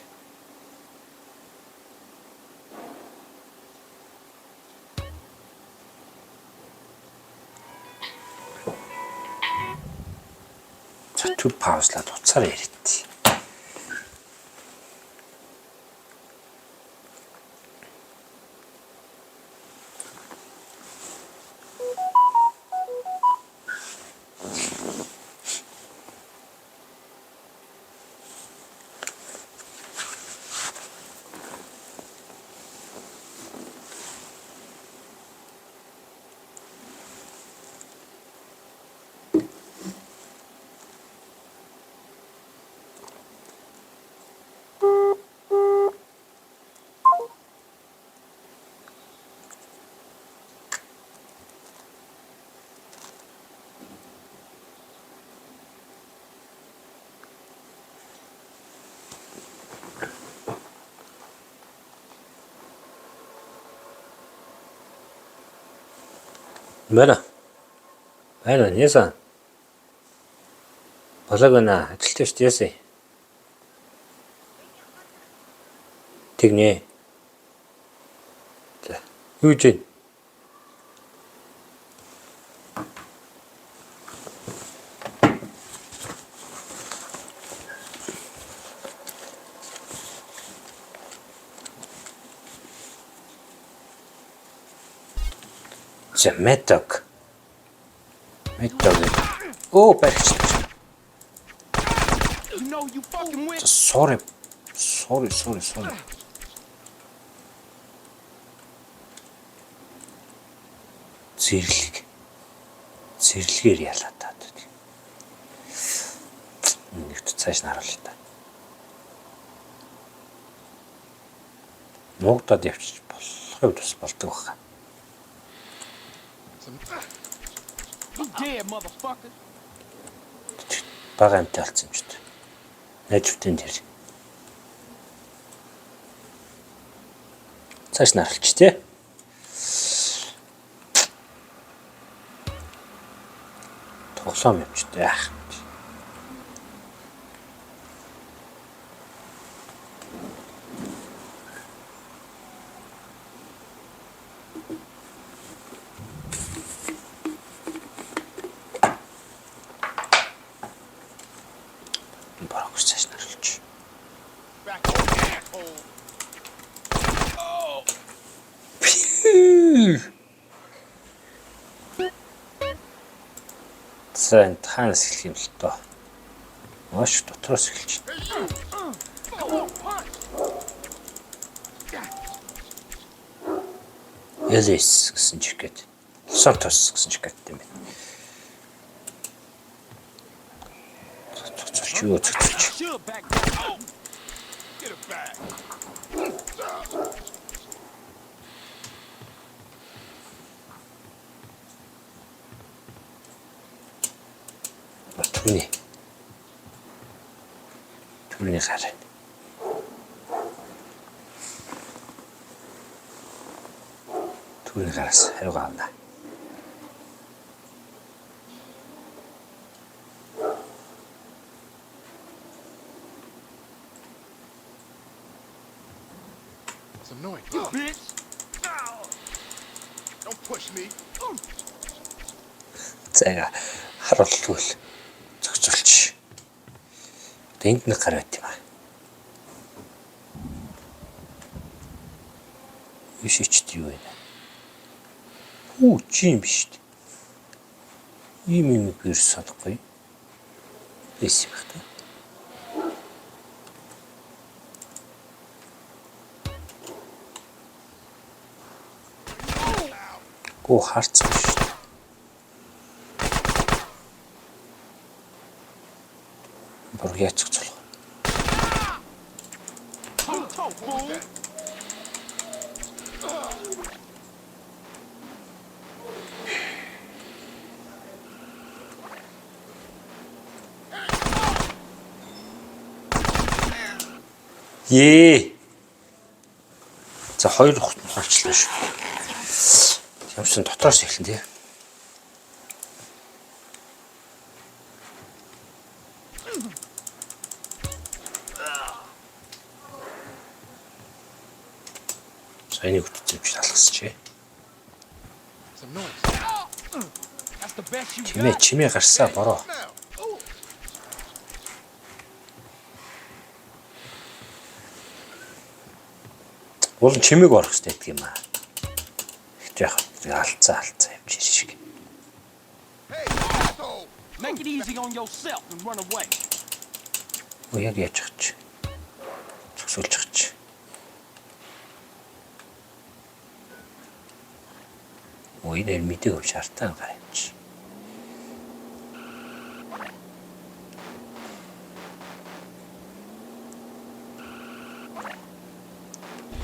Цатуу паузлаад уцаар яриад. Мэна. Айна несан. Балагана ажилттай шүү дээ. Тэгнэ. За. Юу ч юм. За меток. Оо барьж. Sorry. Зэрлэгээр ялаа таа. Нэгт цааш нь харуулъя та. Нуугдаад явчих болохыг бас болдог байна. You dead, motherfucker. Бага амтай болсон юм ч дээ. Найдвартай тэр. Цааш нь харуулчих тий. Тоглоом юм ч дээ. За таанаас эхлэх юм л тоо. Маш дотроос эхэлж байна. Элис гэсэн чигэд. Сантос гэсэн чигэд юм байна. Чөө цэцэж. Should back down. Get it back. Түүний гараа. Түүний гараас аюугаа авна. Some noise. Bitch. Don't push me. За харуултгүй зохицуулчих. Энд нэг гараа байт юм аа. Ишичт юу вэ? Чи юм биш үү? Ийм бэр санахгүй. Эс юм байна. Гоо харцсан шүү. Бургяач цолго. За хоёр хот болчихлоо шүү. Ямарсан дотроос эхлэн тий. Энийг үтцэмж талгасчээ. Some noise. That's the best you got. Чимээ гарсаа бороо. Уул чимээг орох хэрэгтэй гэдэг юм аа. Ихтэй яг алцаа явж ирж шиг. Make it easy on yourself and run away. Яг яаж чач. Цогсуулж чач. Нэр мэдээ өв шаартаа гарч.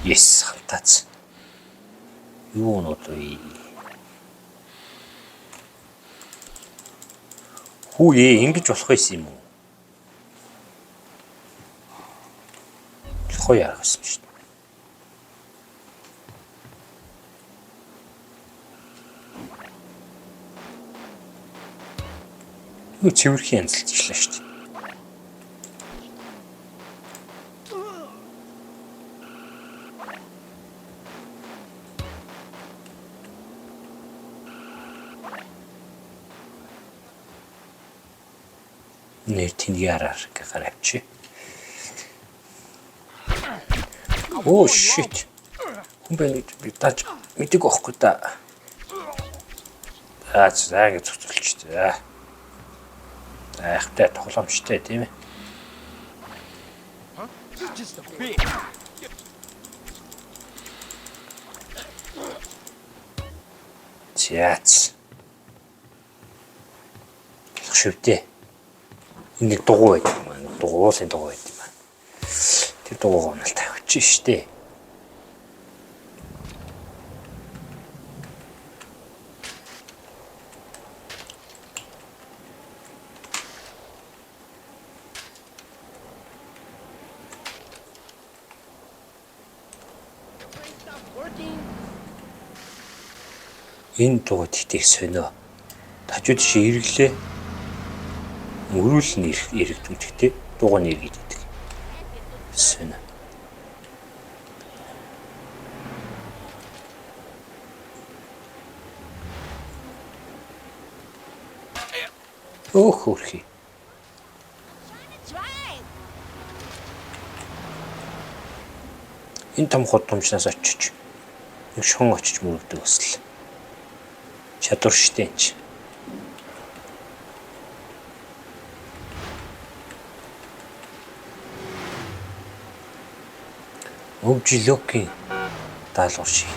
Yes, хатаац. Юу нөт вэ? Хүүе ингэж болох байсан юм уу? Хой яргасан шүү дээ. Юу цэвэрхэн янзлчихлаа шүү дээ. Нэр тэнгийн араар гаравчи. Оо shit. Хүн байна би тааж мэдэг байхгүй да. За гэж цогцолчтой. Ахтай тоглоомжтой тийм ээ. Just a bit. Яац. Шивтээ. Энийг дугуй байт юм аа. Дугуулын дугуй байт юм аа. Тэр дугуйг нь л тавьчих штэ. Энэ дугуйд ихтэй сонио. Тажууд чи ирэглээ. Мөрүүл нь ирэгдүүлэхтэй дугуй нь иргэдэг. Сонио. Ох хөрхи. Энэ том хотомчнаас очиж нэг шон очиж мөрөгдөг өсөл. Чадвар штэ энэ. Өвжилөкийн даалгавар шиг.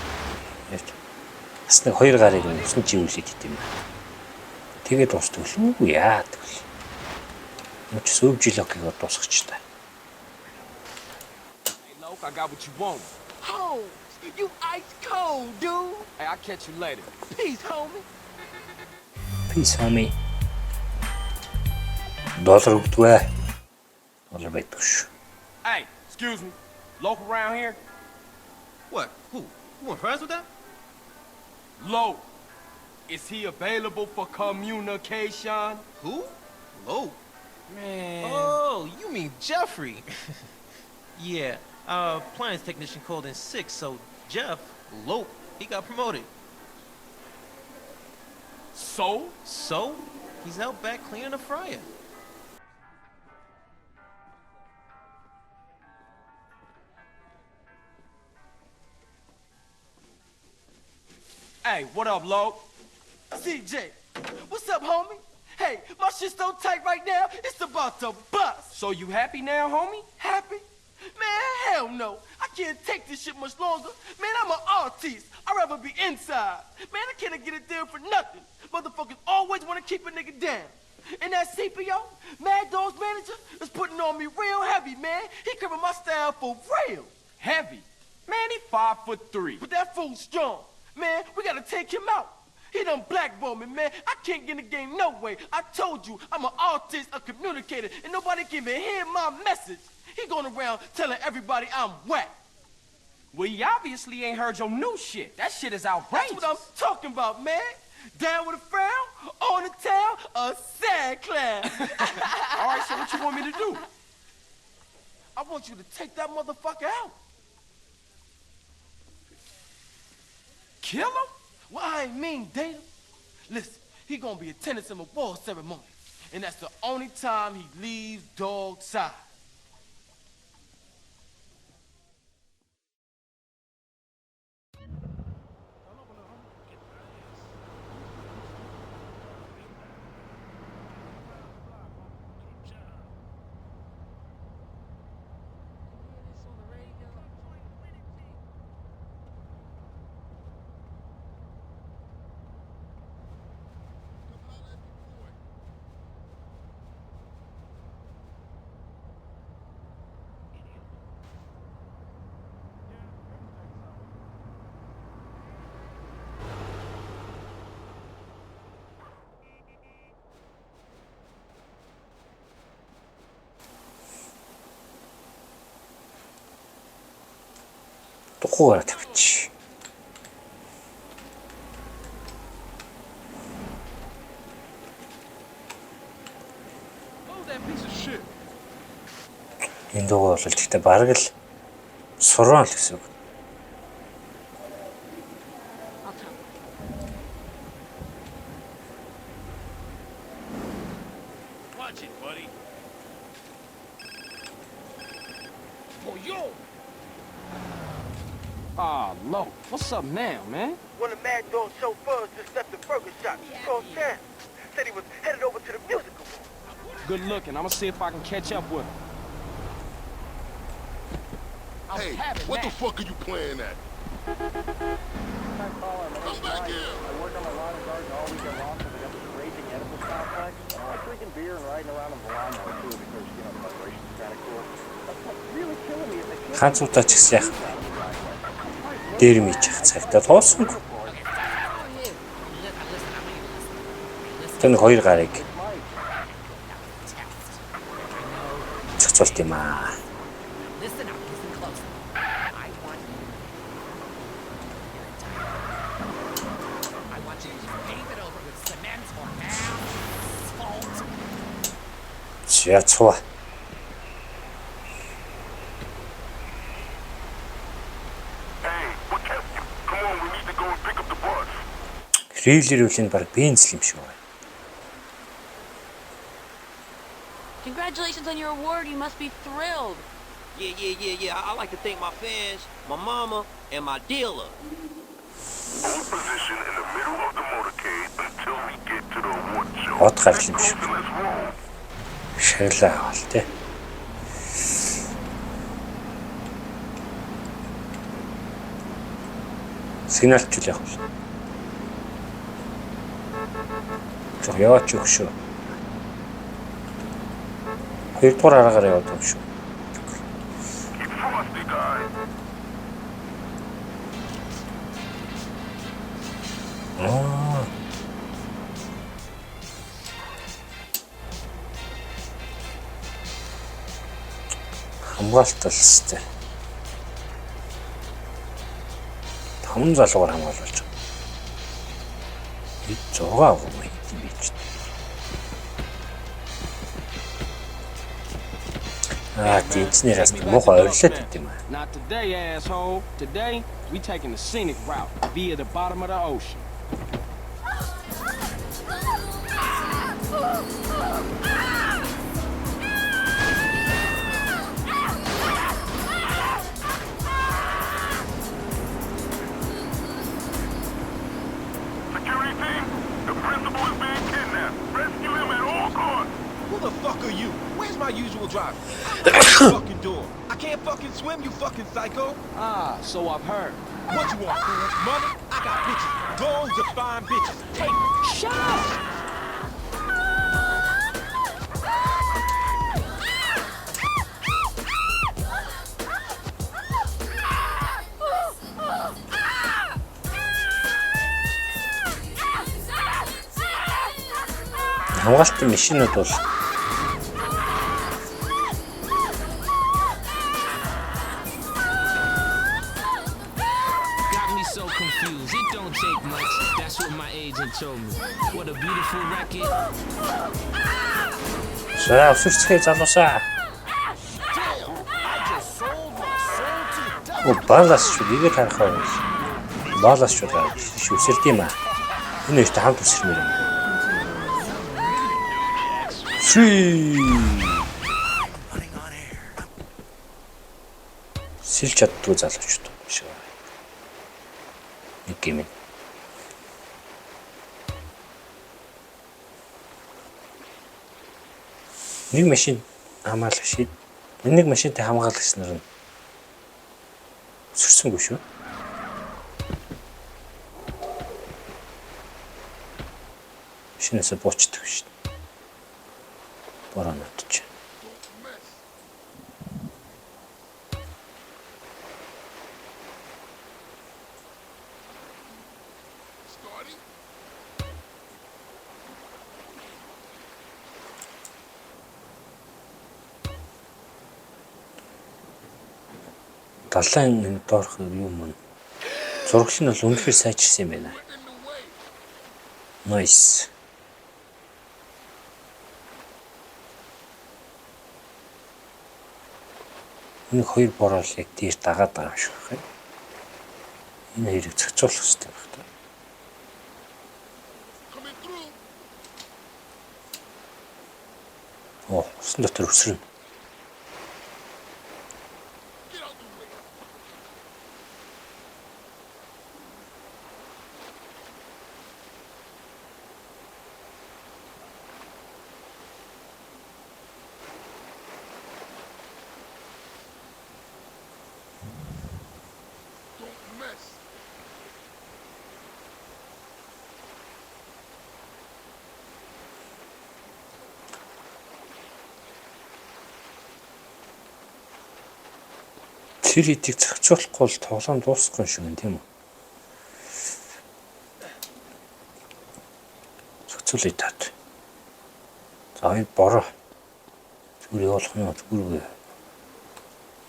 Бас нэг хоёр гарыг өсөн живүүлээд идэв юм. Тэгээд дуустал үү яадаг вэ? Мөч сөвжилокийг дуусгач та. Hey, Loke, I got what you want. Holmes, you ice cold, dude. Hey, I'll catch you later. Peace, homie. Peace homie. Доллар өгдөгвэ. Доллар байдаг шүү. Hey, excuse me. Loke around here? What? Who? You want friends with that? Loke. Is he available for communication? Who? Low. Man. Oh, you mean Jeffrey? Yeah. Appliance technician called in sick, so Jeff, Low, he got promoted. So? So, he's out back cleaning the fryer. Hey, what up, Loke? CJ, what's up, homie? Hey, my shit's so tight right now, it's about to bust. So you happy now, homie? Happy? Man, hell no. I can't take this shit much longer. Man, I'm an artist. I'd rather be inside. Man, I can't get a deal for nothing. Motherfuckers always want to keep a nigga down. And that CPO, Mad Dog's manager, is putting on me real heavy, man. He cribbing my style for real. Heavy? Man, he 5'3". But that fool's strong. Man, we gotta take him out. He done blackballed me, man. I can't get in the game no way. I told you, I'm an artist, a communicator, and nobody can even hear my message. He going around telling everybody I'm whack. Well, he obviously ain't heard your new shit. That shit is outrageous. That's what I'm talking about, man. Down with a frown, on the town, a sad clown. All right, so what you want me to do? I want you to take that motherfucker out. Kill him? Well, I ain't mean date him. Listen, he gonna be attending some award ceremony. And that's the only time he leaves Dog's side. Тухайгаар тавьчих. Энэ дуугаа бол гэхдээ бараг л сурвал гэсэн үг. Watch it, buddy. Oh, yo! Ah, Loke, what's up now, man? One of Mad Dog's chauffeurs just left the burger shop. Called Sam. Said he was headed over to the musical. Good looking. I'm gonna see if I can catch up with him. Hey, what the fuck are you playing at? Come back here! I work on my lawn and garden all weekend long because I got this raging edible complex. I like drinking beer and riding around on the lawnmower too because, you know, the vibrations kind of cool. That's what's really killing me is they can't... Ганц удаа ч гэсэн яах. Дээр мийчих цагтаа тоосонгүй. Тэн хоёр гарыг цогцолт юм аа. Яцгаа. Трейлер үлийн баг бензл юм шиг байна. Congratulations on your award. You must be thrilled. Yeah. I like to thank my fans, my mama, and my dealer. Hold position in the middle of the motorcade until we get to the award show. Хот гарч юм шиг. Шайлаа авал тэ. Сигналч л явах. Жоо яваач өгшөө. Хоёрдугаар аргаар яваад юм шүү. Аа. Хамгаалтал сте. Том залуугаар хамгаалж байна. 6 гоо юм биш. Тэнцнээс муухай ойрлоод байт юм аа. Not today, asshole. Today, we taking the scenic route via the bottom of the ocean. Security team, the principal is being kidnapped. Rescue him at all costs. Who the fuck are you? Where's my usual driver? I'm at the fucking door. I can't fucking swim, you fucking psycho. Ah, so I've heard. What you want, fool? Money? I got bitches. Loads of fine bitches. Take them. Shut up! Хамгаалтын машинууд бол Got me so confused. It don't take much. That's what my agent told me. What a beautiful record. шаа өсөрцгөө залуусаа. Балас шүү нэгэ харах байв. Балас шүү үсэрд юм аа. Энэ ихтэй хамт үсэрмээр юм. Сэлж чаддгүй залуучууд биш үү? Нэг юм. Нэг машин хамгаалах шийд. Нэг машинтай хамгаалагчнаар нь өсөрсөнгүй шүү. Шинэсээ буучдаг шүү. Боронотч. Далайн энэ доорх юм. Зургал нь бол үнэхээр сайжирсан юм байна. Nice. Энэ хоёр бороол яг дээр дагаад байгаа юм шиг байна. Энэ хоёрыг зохицуулах хэрэгтэй байна. Оо, усан дотор өсрөн. Тэр хэдийг зохицуулахгүй бол тоглоом дуусахгүй шиг юм тийм үү? Зохицуулъя таад. За энэ бороо. Зүгээр явуулах нь зүгээр.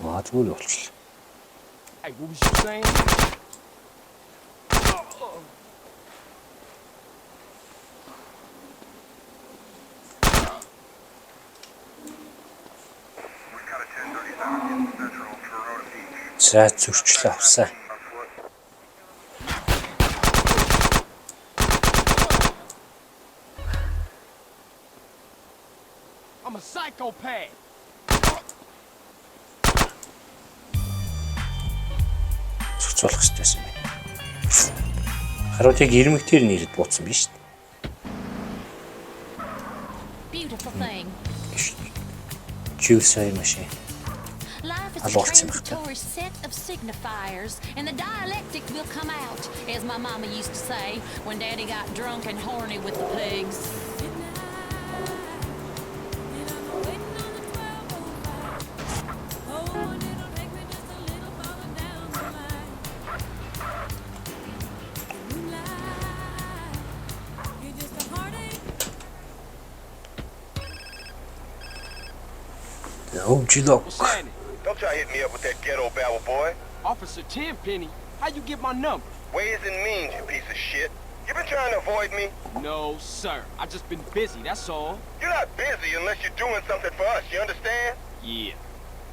Зүгээр явуулчихлаа. Hey, what was you saying? За зөрчлөө авсаа. I'm a psychopath. Зохицуулах хэрэгтэйсэн юм. Харин яг ирмэгтэр нэрэд бууцсан биш үү? Beautiful thing. Juicy машин. Life is a transitory set of signifiers, and the dialectic will come out, as my mama used to say when Daddy got drunk and horny with the pigs. Hövжилок. What's happening? Don't try to hit me up with that ghetto babble, boy. Officer Tenpenny, how you get my number? Ways and means, you piece of shit. You been trying to avoid me? No, sir. I just been busy, that's all. You're not busy unless you're doing something for us, you understand? Yeah.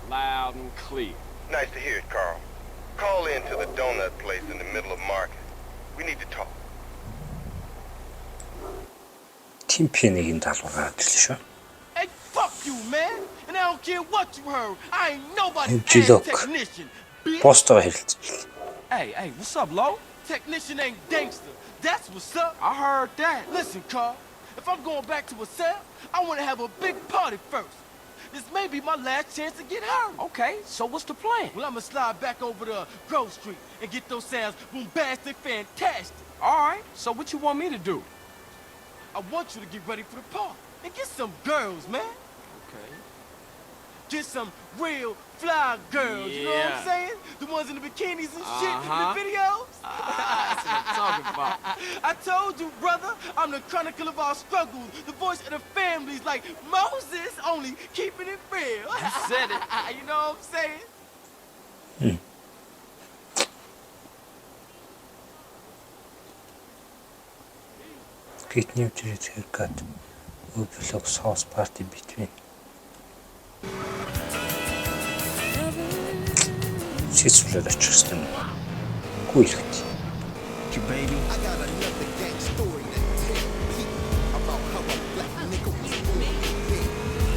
Loud and clear. Nice to hear it, Carl. Call in to the donut place in the middle of market. We need to talk. 팀피닉인 даалгавар гэлээ шүү. Hey, fuck you, man. And I don't care what you heard. I ain't nobody's Hövжилок. technician, bitch. Постоо хэлцээ. Hey, what's up, Lo? Technician ain't gangster. That's what's up. I heard that. Listen, Carl. If I'm going back to a cell, I want to have a big party first. This may be my last chance to get her. Okay, so what's the plan? Well, I'ma slide back over to Grove Street and get those sounds bombastic, fantastic. All right, so what you want me to do? I want you to get ready for the party and get some girls, man. Okay. Get some real fly girls, you know what I'm Yeah. saying? The ones in the bikinis and shit in Uh-huh. the videos. That's what I'm talking about. I told you, brother, I'm the chronicle of our struggles, the voice of the families, like Moses, only keeping it real. You said it. You know what I'm saying? Kidnap direct haircut. Overlook sauce party between. Сэтсвлээд очих гэсэн юм. Гүйлгэж. I got another gang story to tell people about how a black nigga was born.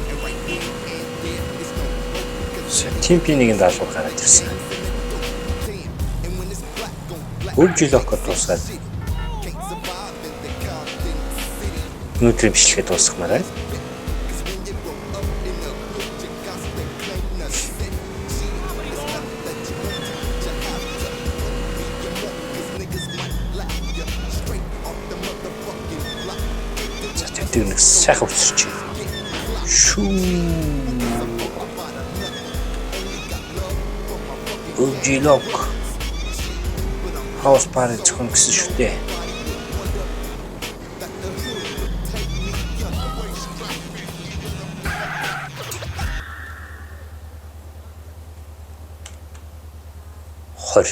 And right here and there, it's no hope because Тимпиникийн даалгавар гараад ирсэн. and when it's black on black, Hövжилок дуусгаад can't survive in the Compton city. өнөөдрийн бичлэгээ дуусгамаар байна. Cause when you grow up in the hood, you got to claim the city. It's not that you want to, you have to. Be your mark, cause niggas might laugh you straight off the motherfucking block. За тэд нэг сайхан өсөрч байна. Шүү. Hövжилок. Хаус пари зохино гэсэн шүү дээ. Хор.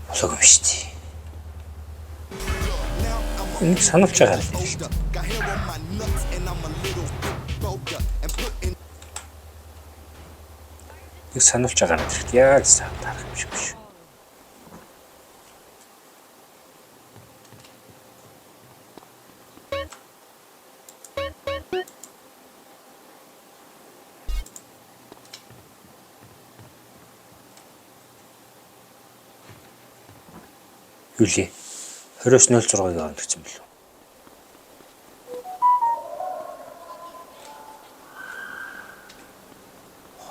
Болог юм шүү дээ. Энийг сануулж байгаа л дээ. Got hair on my nuts and I'm a little bit bolder and putting Энийг сануулж байгаа нь хэрэгтэй. Яг сайн тарах юм шиг шүү. Юли 20-06-ыг орно гэсэн билүү.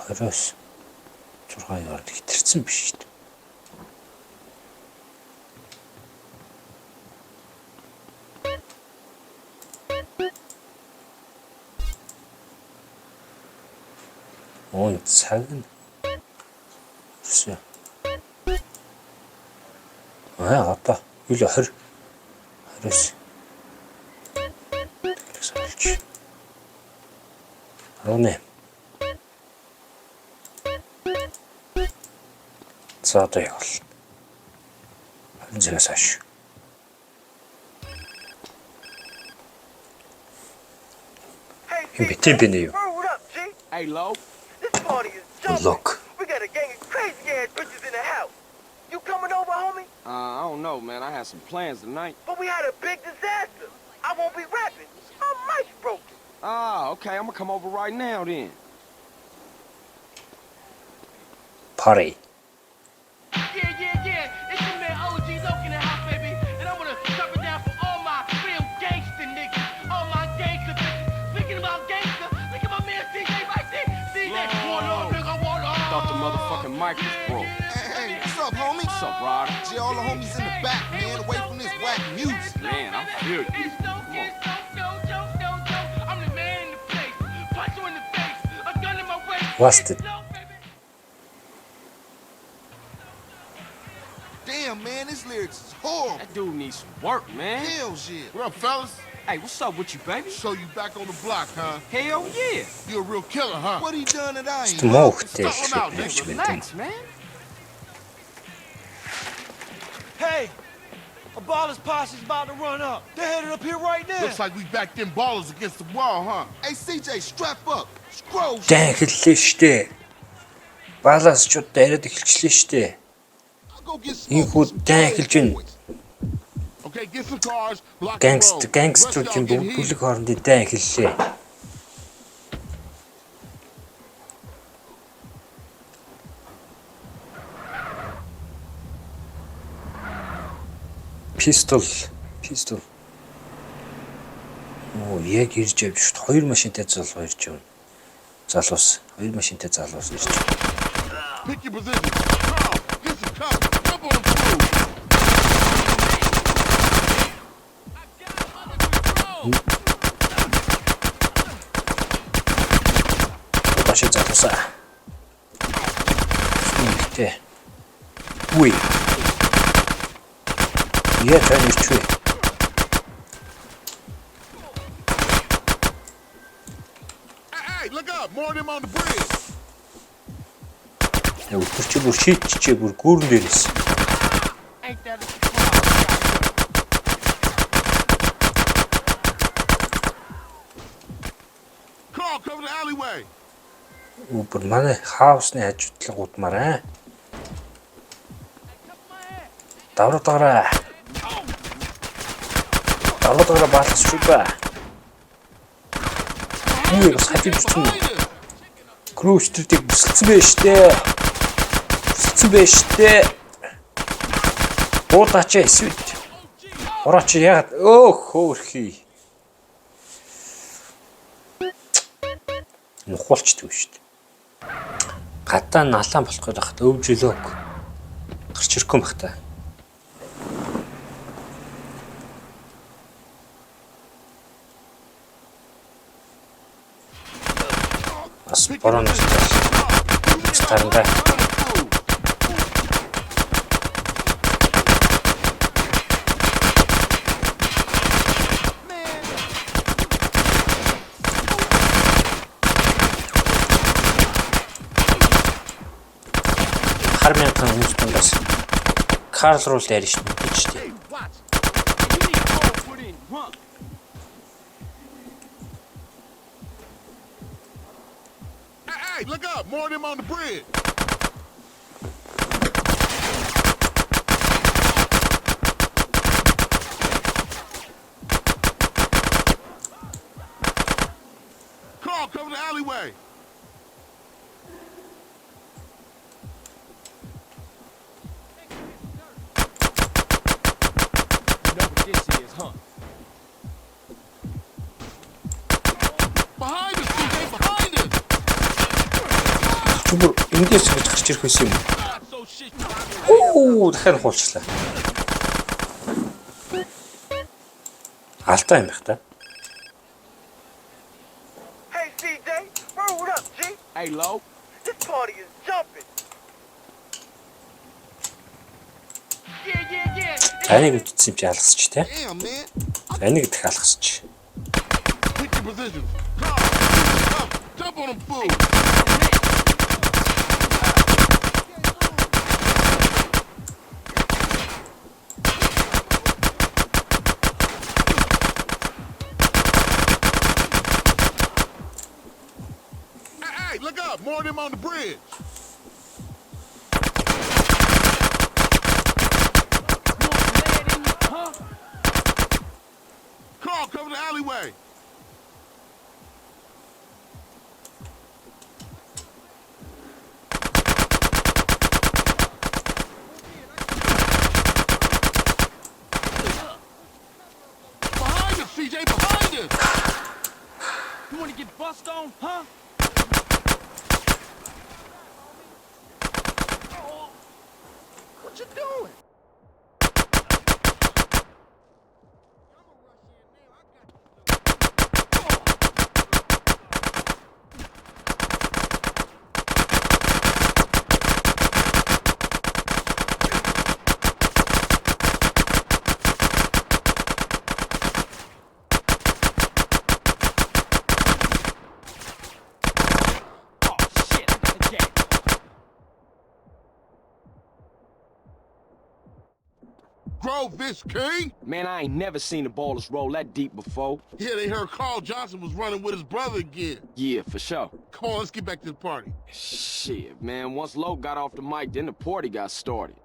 Хороос 6-ыг орно хитэрсэн биш шүү дээ. Он цаг нь өсөө. Одоо юл 20 20-с. Тэглээс олж. 18. За одоо яг бол. Хөнцөөс хаш. Битэмбэнэ юу? What up, G? Hey, Lo. This party is jumping. Look. We got a gang of crazy ass bitches in the house. You coming over, homie? I don't know, man. I had some plans tonight. But we had a big disaster. I won't be rapping. My mic's broken. Ah, okay. I'm gonna come over right now then. Party. Yeah. It's your man OG Loke in the house, baby. And I'm gonna drop it down for all my real gangster niggas. All my gangster bitches. Speaking about gangster, look at my man CJ right there. CJ, one on, nigga, one on. Thought the motherfucking mic was broke. Hey, what's up, homie? What's up, Ryder? Gee, all the homies in the back, man, away from this whack music. Man, I feel you. It's no, I'm the man in the place. Punch you in the face. A gun in my waist. What's the Damn, man, this lyrics is horrible. That dude needs some work, man. Hell shit. What up, fellas? Hey, what's up with you, baby? So you back on the block, huh? Hell yeah. You a real killer, huh? What he done that I ain't? Муу хөтэй Stop him out, хэлэх nigga. юм байна. Relax, man. Hey, a baller's posse's about to run up. They're headed up here right now. Looks like we backed them ballers against the wall, huh? Hey, CJ, strap up. Scroll. Дан эхэллээ штэ. Балаасчууд яриад эхэлчлээ штэ. Энэ хүү дан эхэлж байна. Okay, get some cars. Block the road. Гангструудын бүлэг хоорондын дан эхэллээ. Пистол. Оо, яг ирж явж шít. Хоёр машинтай залуу ирж байна. Залуус, хоёр машинтай залуус ирж байна. Pick your position. Carl, get some cover. Jump on them through. Машин залуусаа. Үнэтэй. Үгүй. Я тань ирчвэ. Hey, look up. More of them on the bridge. Өдөрч бүр шийдчихээ бүр гүүрэн дээрээс. Ain't that a Carl, cover the alleyway. Бүр манай хаусны хажуудлага удмаарай. Давруудаараа. Давруудаараа баалгасч ба. Юу бас хатиж чинь. Крүүстердийг бүсэлцэн байж штэ. Буудаач эсвэл. Орооч яагаад хөөрхий. Нухуулчдаг штэ. Гадаа налаан болох гээд хат өвжөлөөг. Гарч ирэхгүй байх та. Ас бороноос таранда. Хармянхан хүмүүстээс Карл руу л ярьж шүү дээ. Hey, look up. More of them on the bridge. Carl, cover the alleyway. Behind us, CJ, behind us. Зүгээр эндээс гарч ирэх байсан юм. Оо, дахиад хуулчлаа. Алдаа юм их та. Hey, CJ, roll up, G. Hey, Lo. This party is jumping. Yeah. Таныг үтцсэн юм чи алгасч те. Damn, man. Таныг идэх алгасч. Pick your position. Carl, jump on them fools. Hey, look up. More of them on the bridge. Carl, cover the alleyway. Behind us, CJ, behind us. You wanna get bust on, huh? What you doing? Grovefish King? Man, I ain't never seen the ballers roll that deep before. Yeah, they heard Carl Johnson was running with his brother again. Yeah, for sure. Come on, let's get back to the party. Shit, man, once Loke got off the mic, then the party got started.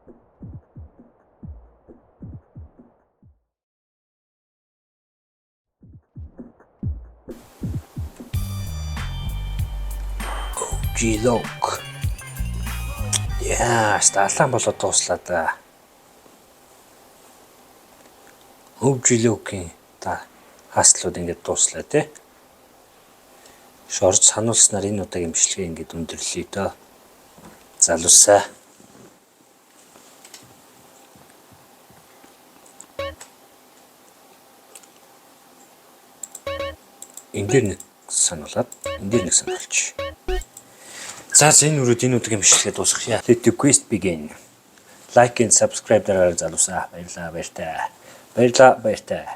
Жилок. Яа, стаалан болоод дууслаа да. Жилокийн та хаслууд ингээд дууслаа тий. Шорж сануулснаар энэ удаагийн бичлэгээ ингээд өндөрлөе дөө. Залуусаа. Эндэр нэг сануулад, эндэр нэг сануулчих. За энэ үрүүд энэ удаагийн бичлэгээ дуусгая. Let the quest begin. Like and subscribe дараарай залуусаа. Баярлалаа баяртай.